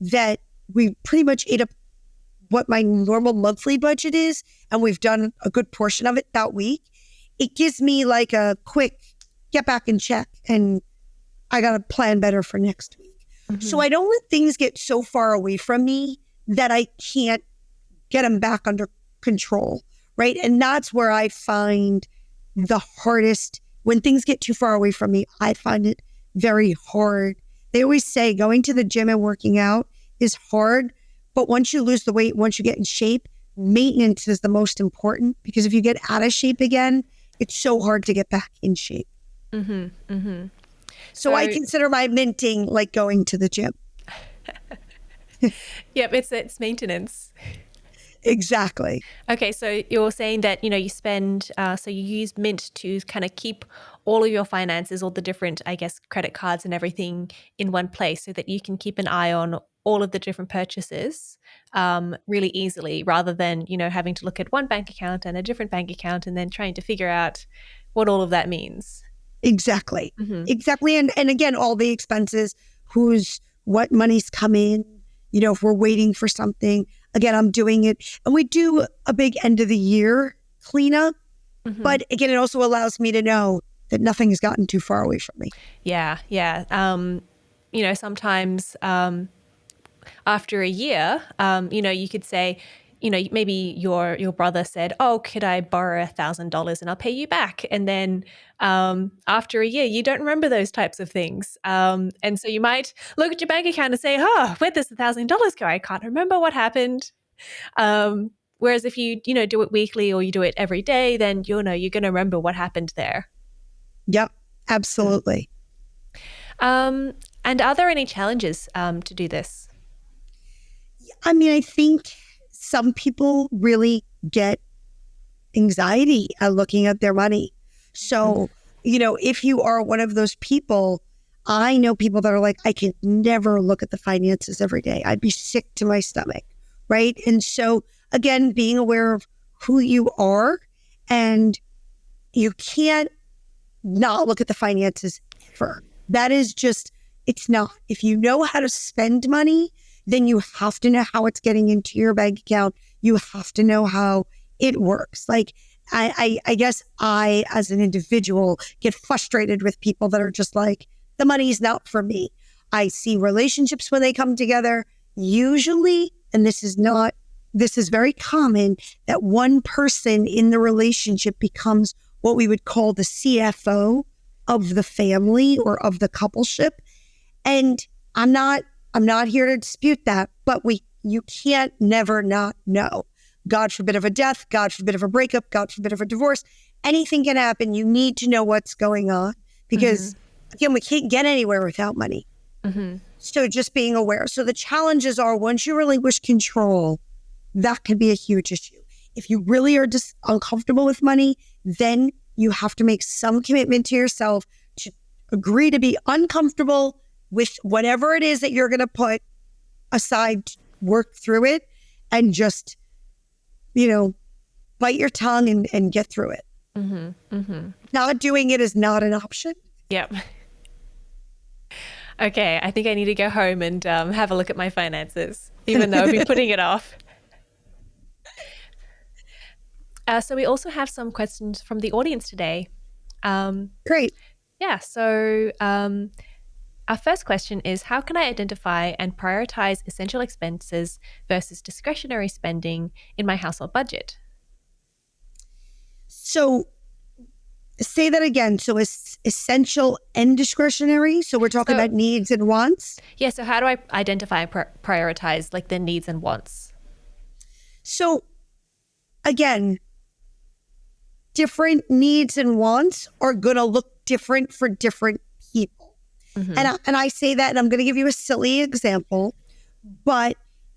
that we pretty much ate up what my normal monthly budget is, and we've done a good portion of it that week. It gives me like a quick get back and check, and I got to plan better for next week. So I don't let things get so far away from me that I can't get them back under control, right? And that's where I find the hardest. When things get too far away from me, I find it very hard. They always say going to the gym and working out is hard, but once you lose the weight, once you get in shape, maintenance is the most important, because if you get out of shape again, it's so hard to get back in shape. So I consider my minting like going to the gym. Yep, it's maintenance. Exactly. Okay, so you're saying that, you spend, so you use Mint to kind of keep all of your finances, all the different, I guess, credit cards and everything in one place, so that you can keep an eye on all of the different purchases really easily, rather than, having to look at one bank account and a different bank account and then trying to figure out what all of that means. Exactly. Exactly. And again, all the expenses, what money's come in, if we're waiting for something. Again, I'm doing it. And we do a big end of the year cleanup. But again, it also allows me to know that nothing has gotten too far away from me. Yeah, yeah. Sometimes after a year, you could say, maybe your brother said, "Oh, could I borrow $1,000 and I'll pay you back?" And then after a year, you don't remember those types of things, and so you might look at your bank account and say, "Oh, where'd this $1,000 go? I can't remember what happened." Whereas if you do it weekly or you do it every day, then you're going to remember what happened there. Yep, absolutely. And are there any challenges to do this? I mean, I think some people really get anxiety at looking at their money. So, if you are one of those people, I know people that are like, I can never look at the finances every day. I'd be sick to my stomach, right? And so, again, being aware of who you are, and you can't not look at the finances ever. That is just, it's not. If you know how to spend money, then you have to know how it's getting into your bank account. You have to know how it works. Like, I guess I, as an individual, get frustrated with people that are just like, the money's not for me. I see relationships when they come together, usually, and this is very common, that one person in the relationship becomes what we would call the CFO of the family or of the coupleship. And I'm not I'm not here to dispute that, but you can't never not know. God forbid of a death, God forbid of a breakup, God forbid of a divorce. Anything can happen. You need to know what's going on because, again, we can't get anywhere without money. So just being aware. So the challenges are once you relinquish control, that can be a huge issue. If you really are just uncomfortable with money, then you have to make some commitment to yourself to agree to be uncomfortable with whatever it is that you're going to put aside, work through it, and just, bite your tongue and get through it. Not doing it is not an option. Yep. Okay, I think I need to go home and have a look at my finances, even though I've been putting it off. So we also have some questions from the audience today. Great. Yeah, so our first question is, how can I identify and prioritize essential expenses versus discretionary spending in my household budget? So say that again. So it's essential and discretionary. So we're talking about needs and wants. Yeah. So how do I identify and prioritize like the needs and wants? So again, different needs and wants are going to look different for different people. And I say that, and I'm going to give you a silly example, but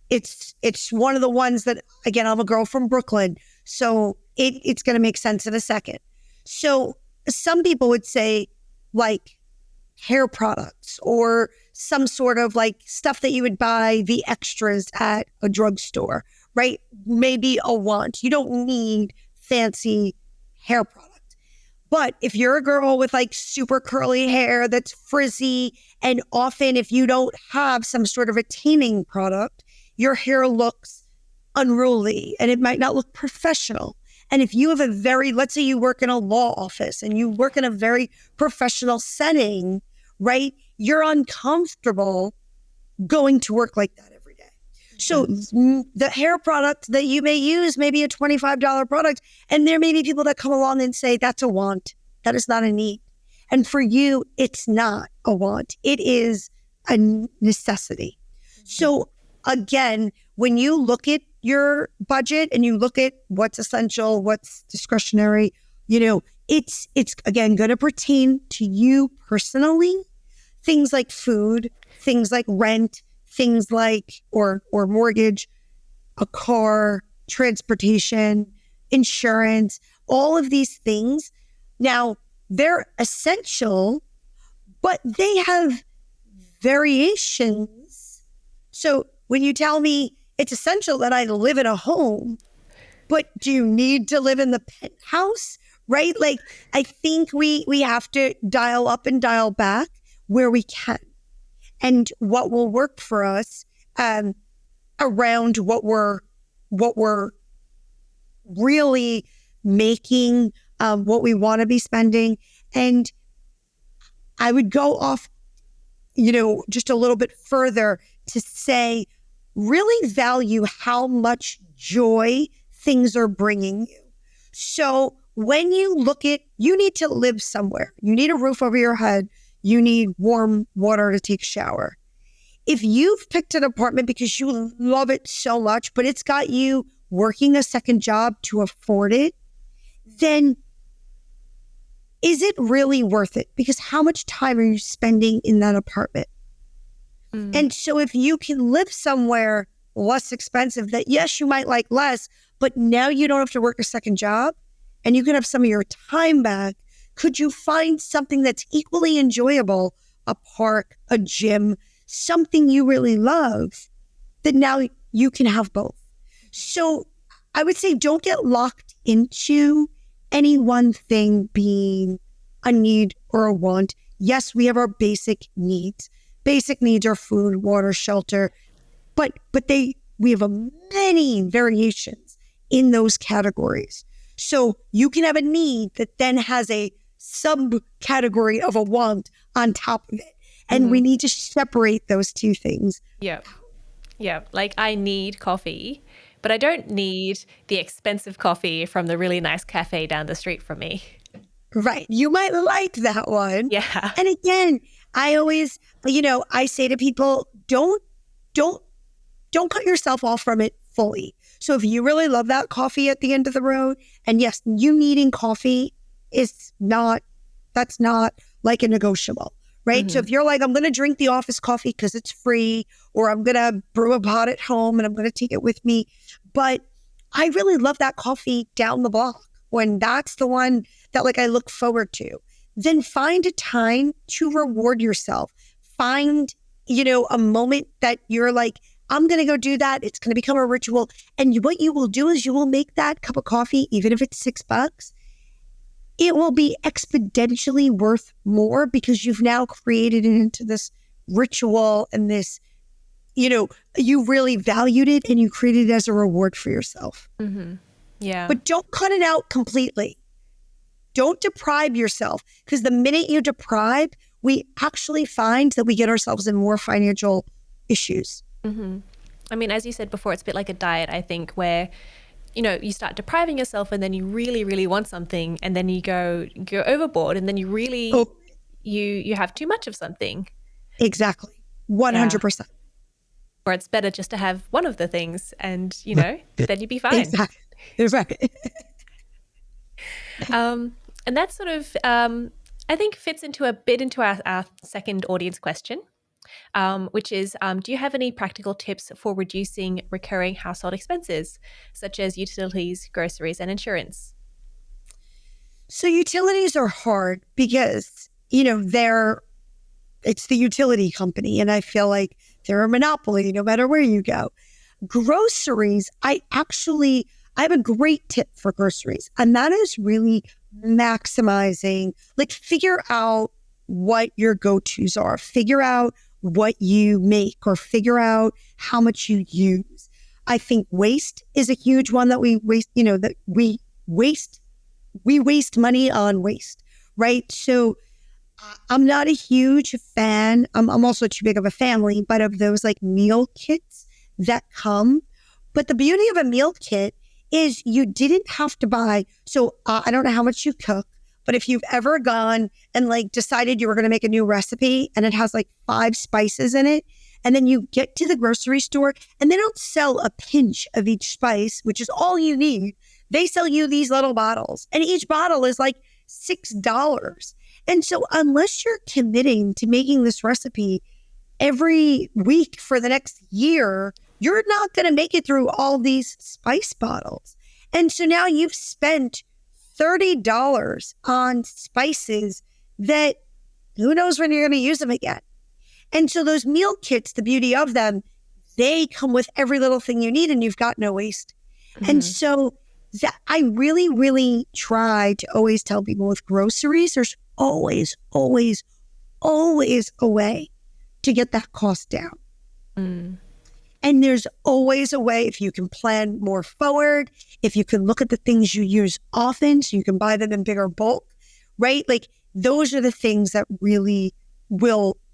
it's one of the ones that, again, I'm a girl from Brooklyn, so it's going to make sense in a second. So some people would say like hair products or some sort of like stuff that you would buy the extras at a drugstore, right? Maybe a want. You don't need fancy hair product. But if you're a girl with like super curly hair that's frizzy, and often if you don't have some sort of retaining product, your hair looks unruly and it might not look professional. And if you have let's say you work in a law office and you work in a very professional setting, right? You're uncomfortable going to work like that every day. So the hair product that you may use may be a $25 product. And there may be people that come along and say, that's a want. That is not a need. And for you, it's not a want. It is a necessity. So again, when you look at your budget and you look at what's essential, what's discretionary, it's again going to pertain to you personally. Things like food, things like rent, things like or mortgage, a car, transportation, insurance, all of these things. Now, they're essential, but they have variations. So when you tell me it's essential that I live in a home, but do you need to live in the penthouse, right? Like, I think we have to dial up and dial back where we can. And what will work for us around what we're really making, what we want to be spending. And I would go off, just a little bit further to say, really value how much joy things are bringing you. So when you look at, you need to live somewhere. You need a roof over your head. You need warm water to take a shower. If you've picked an apartment because you love it so much, but it's got you working a second job to afford it, then is it really worth it? Because how much time are you spending in that apartment? And so if you can live somewhere less expensive that, yes, you might like less, but now you don't have to work a second job and you can have some of your time back, could you find something that's equally enjoyable, a park, a gym, something you really love, that now you can have both? So I would say don't get locked into any one thing being a need or a want. Yes, we have our basic needs. Basic needs are food, water, shelter, but we have many variations in those categories. So you can have a need that then has a subcategory of a want on top of it. And we need to separate those two things. Yeah. Like I need coffee, but I don't need the expensive coffee from the really nice cafe down the street from me. Right. You might like that one. Yeah. And again, I always, I say to people, don't, don't, don't cut yourself off from it fully. So if you really love that coffee at the end of the road, and yes, you needing coffee that's not like a negotiable, right? So if you're like, I'm going to drink the office coffee because it's free, or I'm going to brew a pot at home and I'm going to take it with me. But I really love that coffee down the block, when that's the one that like I look forward to. Then find a time to reward yourself. Find, a moment that you're like, I'm going to go do that. It's going to become a ritual. And what you will do is you will make that cup of coffee, even if it's $6, it will be exponentially worth more, because you've now created it into this ritual, and this, you really valued it and you created it as a reward for yourself. Yeah. But don't cut it out completely. Don't deprive yourself, because the minute you deprive, we actually find that we get ourselves in more financial issues. I mean, as you said before, it's a bit like a diet, I think, where you start depriving yourself, and then you really, really want something, and then you go overboard, and then you really you have too much of something. Exactly. 100%. Yeah. Or it's better just to have one of the things, and then you'd be fine. Exactly. Right. And that sort of I think fits into our second audience question, which is, do you have any practical tips for reducing recurring household expenses, such as utilities, groceries, and insurance? So utilities are hard because, it's the utility company, and I feel like they're a monopoly no matter where you go. Groceries, I have a great tip for groceries, and that is really maximizing, like, figure out what your go-tos are, figure out what you make, or figure out how much you use. I think waste is a huge one that we waste money on waste, right? So I'm not a huge fan. I'm also too big of a family, but of those like meal kits that come. But the beauty of a meal kit is you didn't have to buy. So I don't know how much you cook, but if you've ever gone and like decided you were going to make a new recipe and it has like 5 spices in it, and then you get to the grocery store and they don't sell a pinch of each spice, which is all you need. They sell you these little bottles, and each bottle is like $6. And so unless you're committing to making this recipe every week for the next year, you're not going to make it through all these spice bottles. And so now you've spent $30 on spices that who knows when you're going to use them again. And so those meal kits, the beauty of them, they come with every little thing you need, and you've got no waste. And so that I really, really try to always tell people with groceries, there's always, always, always a way to get that cost down. And there's always a way, if you can plan more forward, if you can look at the things you use often so you can buy them in bigger bulk, right? Like those are the things that really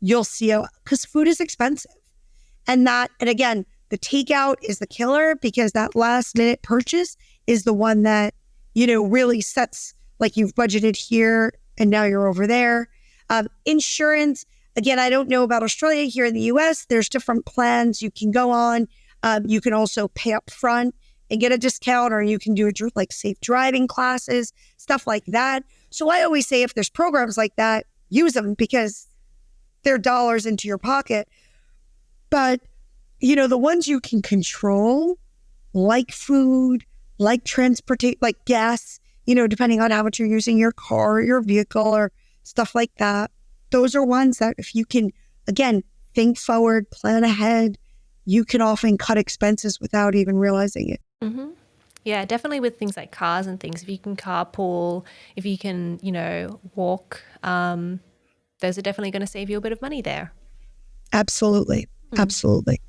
you'll see, because food is expensive. And again, the takeout is the killer, because that last minute purchase is the one that, really sets, like, you've budgeted here and now you're over there. Insurance, again, I don't know about Australia. Here in the US, there's different plans you can go on. You can also pay up front and get a discount, or you can do like safe driving classes, stuff like that. So I always say, if there's programs like that, use them, because they're dollars into your pocket. But, the ones you can control, like food, like transportation, like gas, depending on how much you're using your car or your vehicle or stuff like that. Those are ones that if you can, again, think forward, plan ahead, you can often cut expenses without even realizing it. Yeah, definitely with things like cars and things. If you can carpool, if you can, walk, those are definitely going to save you a bit of money there. Absolutely. Absolutely.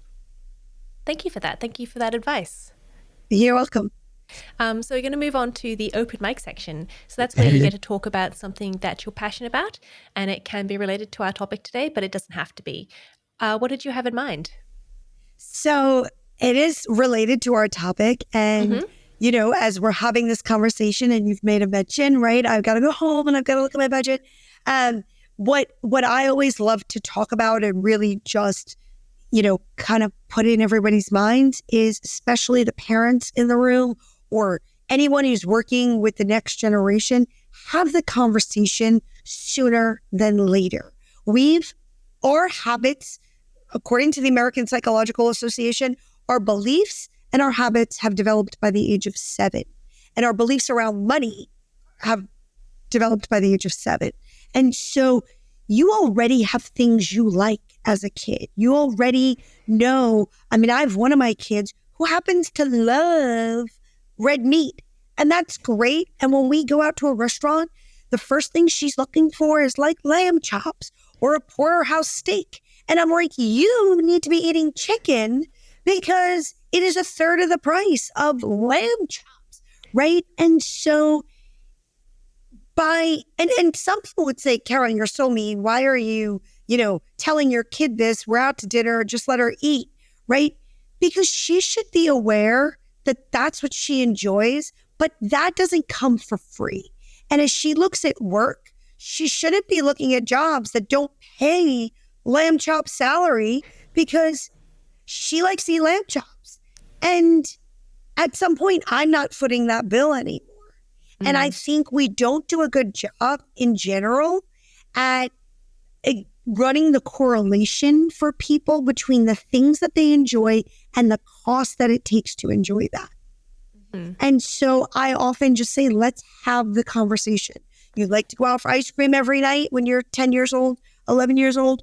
Thank you for that. Thank you for that advice. You're welcome. So we're going to move on to the open mic section. So that's where you get to talk about something that you're passionate about, and it can be related to our topic today, but it doesn't have to be. What did you have in mind? So it is related to our topic, and as we're having this conversation and you've made a mention, right? I've got to go home and I've got to look at my budget. What I always love to talk about, and really just, kind of put in everybody's minds is, especially the parents in the room or anyone who's working with the next generation, have the conversation sooner than later. Our habits, according to the American Psychological Association, our beliefs and our habits have developed by the age of 7. And our beliefs around money have developed by the age of 7. And so you already have things you like as a kid. You already know. I have one of my kids who happens to love red meat, and that's great. And when we go out to a restaurant, the first thing she's looking for is like lamb chops or a porterhouse steak. And I'm like, you need to be eating chicken because it is a third of the price of lamb chops, right? And so and some people would say, Karen, you're so mean. Why are you, telling your kid this? We're out to dinner. Just let her eat, right? Because she should be aware that that's what she enjoys, but that doesn't come for free. And as she looks at work, she shouldn't be looking at jobs that don't pay lamb chop salary because she likes to eat lamb chops. And at some point, I'm not footing that bill anymore. And I think we don't do a good job in general at running the correlation for people between the things that they enjoy and the cost that it takes to enjoy that. And so I often just say, let's have the conversation. You'd like to go out for ice cream every night when you're 10 years old, 11 years old.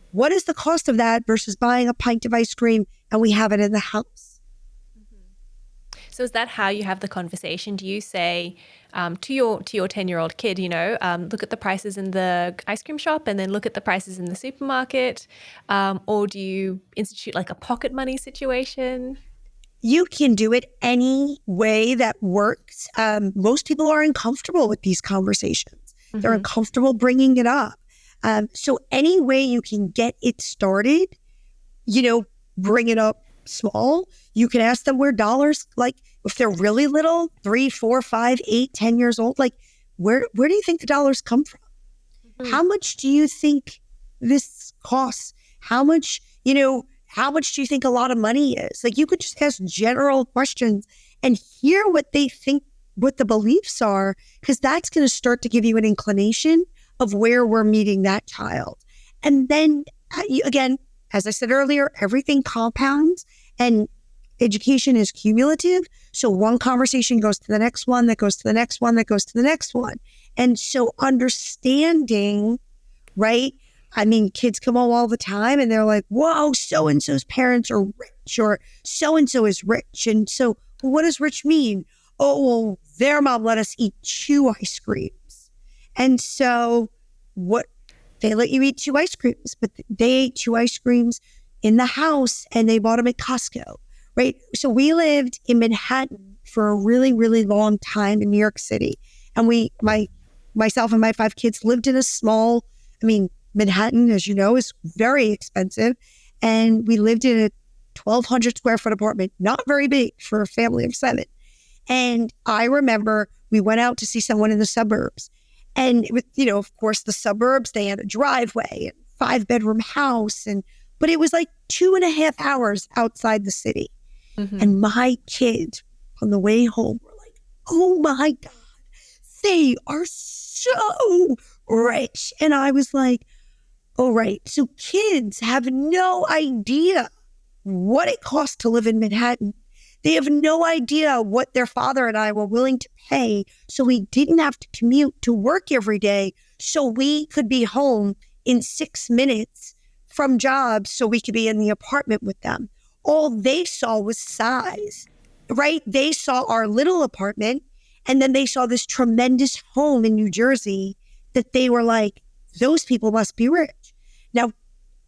What is the cost of that versus buying a pint of ice cream and we have it in the house? So is that how you have the conversation? Do you say to your 10-year-old kid, look at the prices in the ice cream shop and then look at the prices in the supermarket? Or do you institute like a pocket money situation? You can do it any way that works. Most people are uncomfortable with these conversations. They're uncomfortable bringing it up. So any way you can get it started, bring it up small. You can ask them where dollars, like if they're really little, 3, 4, 5, 8, 10 years old, like where do you think the dollars come from? How much do you think this costs? How much do you think a lot of money is? Like you could just ask general questions and hear what they think, what the beliefs are, because that's going to start to give you an inclination of where we're meeting that child. And then again, as I said earlier, everything compounds and education is cumulative. So one conversation goes to the next one, that goes to the next one, that goes to the next one. And so understanding, right? Kids come home all the time and they're like, whoa, so-and-so's parents are rich or so-and-so is rich. And so what does rich mean? Oh, well, their mom let us eat 2 ice creams. And so they let you eat 2 ice creams, but they ate 2 ice creams in the house and they bought them at Costco, right? So we lived in Manhattan for a really, really long time in New York City. And myself and my 5 kids lived in a small, Manhattan, as you know, is very expensive. And we lived in a 1,200 square foot apartment, not very big for a family of 7. And I remember we went out to see someone in the suburbs. And with, of course, the suburbs, they had a driveway and 5-bedroom house. But it was like 2.5 hours outside the city. And my kids on the way home were like, oh my God, they are so rich. And I was like, oh, right. So kids have no idea what it costs to live in Manhattan. They have no idea what their father and I were willing to pay so we didn't have to commute to work every day, so we could be home in 6 minutes from jobs so we could be in the apartment with them. All they saw was size, right? They saw our little apartment and then they saw this tremendous home in New Jersey that they were like, those people must be rich. Now,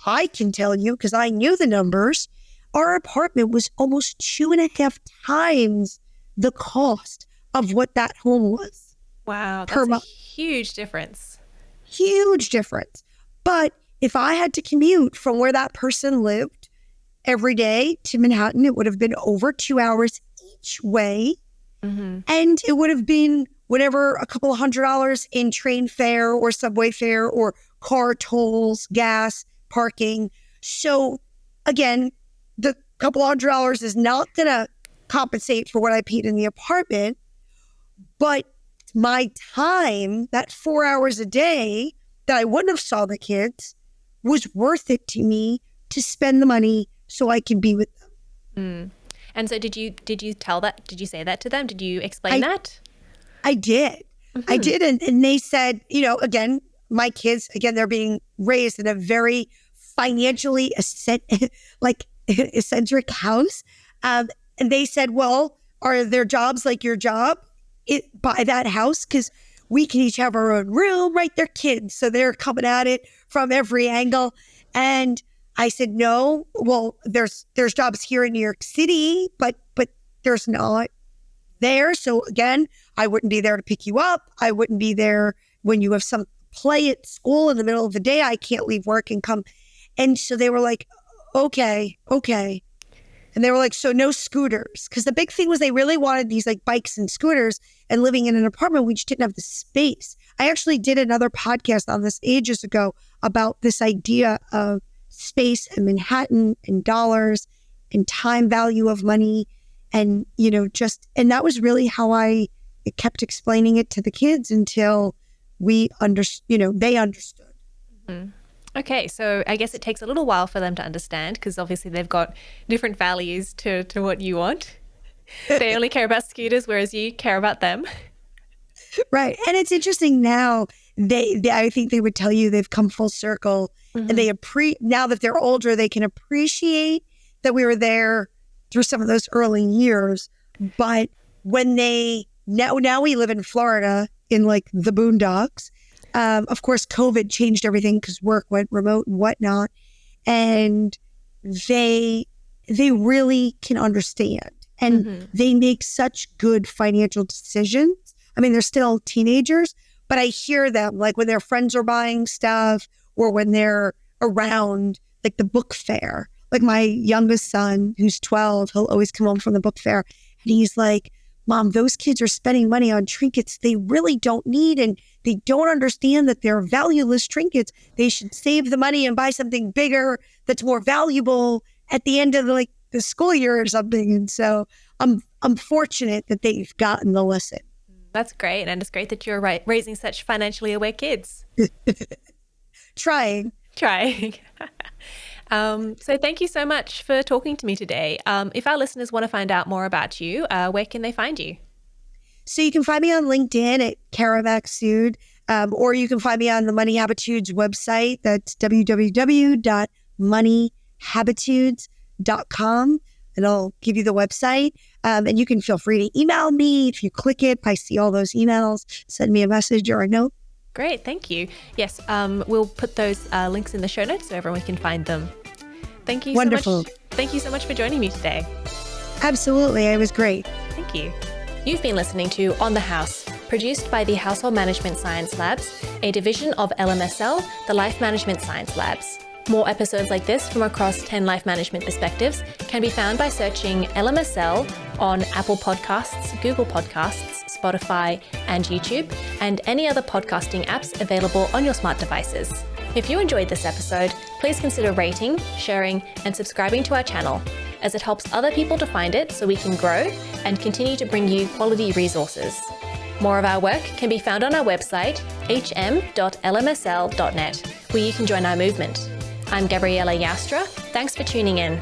I can tell you, because I knew the numbers, our apartment was almost 2.5 times the cost of what that home was. Wow, that's a huge difference. Huge difference. But if I had to commute from where that person lived every day to Manhattan, it would have been over 2 hours each way. And it would have been whatever, a couple of $100 in train fare or subway fare or car tolls, gas, parking. So again, the couple $100 is not going to compensate for what I paid in the apartment, but my time, that 4 hours a day that I wouldn't have saw the kids, was worth it to me to spend the money so I can be with them. Mm. And so did you tell that? Did you say that to them? Did you explain that? I did. Mm-hmm. I did. And they said, again, my kids, again, they're being raised in a very financially eccentric house. And they said, well, are their jobs like your job? Buy that house, because we can each have our own room, right? They're kids. So they're coming at it from every angle. And I said, no, well, there's jobs here in New York City, but there's not there. So again, I wouldn't be there to pick you up. I wouldn't be there when you have some play at school in the middle of the day. I can't leave work and come. And so they were like, okay. And they were like, so no scooters. Because the big thing was they really wanted these like bikes and scooters, and living in an apartment, we just didn't have the space. I actually did another podcast on this ages ago about this idea of space and Manhattan and dollars and time value of money. And, and that was really how I kept explaining it to the kids until they understood. Mm-hmm. Okay, so I guess it takes a little while for them to understand, because obviously they've got different values to what you want. They only care about scooters, whereas you care about them. Right. And it's interesting now, I think they would tell you they've come full circle, mm-hmm. and now that they're older, they can appreciate that we were there through some of those early years. But when now we live in Florida in like the boondocks. Of course, COVID changed everything because work went remote and whatnot. And they really can understand. And mm-hmm. they make such good financial decisions. I mean, they're still teenagers, but I hear them like when their friends are buying stuff, or when they're around like the book fair. Like my youngest son, who's 12, he'll always come home from the book fair, and he's like, Mom, those kids are spending money on trinkets they really don't need, and they don't understand that they're valueless trinkets. They should save the money and buy something bigger that's more valuable at the end of the school year or something. And so I'm fortunate that they've gotten the lesson. That's great. And it's great that you're raising such financially aware kids. Trying. So thank you so much for talking to me today. If our listeners want to find out more about you, where can they find you? So you can find me on LinkedIn at Cara Macksoud, or you can find me on the Money Habitudes website. That's www.moneyhabitudes.com. And I'll give you the website. And you can feel free to email me. If you click it, I see all those emails. Send me a message or a note. Great. Thank you. Yes, we'll put those links in the show notes so everyone can find them. Thank you Wonderful. so much. Thank you so much for joining me today. Absolutely. It was great. Thank you. You've been listening to On the House, produced by the Household Management Science Labs, a division of LMSL, the Life Management Science Labs. More episodes like this from across 10 life management perspectives can be found by searching LMSL on Apple Podcasts, Google Podcasts, Spotify, and YouTube, and any other podcasting apps available on your smart devices. If you enjoyed this episode, please consider rating, sharing, and subscribing to our channel, as it helps other people to find it so we can grow and continue to bring you quality resources. More of our work can be found on our website, hm.lmsl.net, where you can join our movement. I'm Gabriella Joustra. Thanks for tuning in.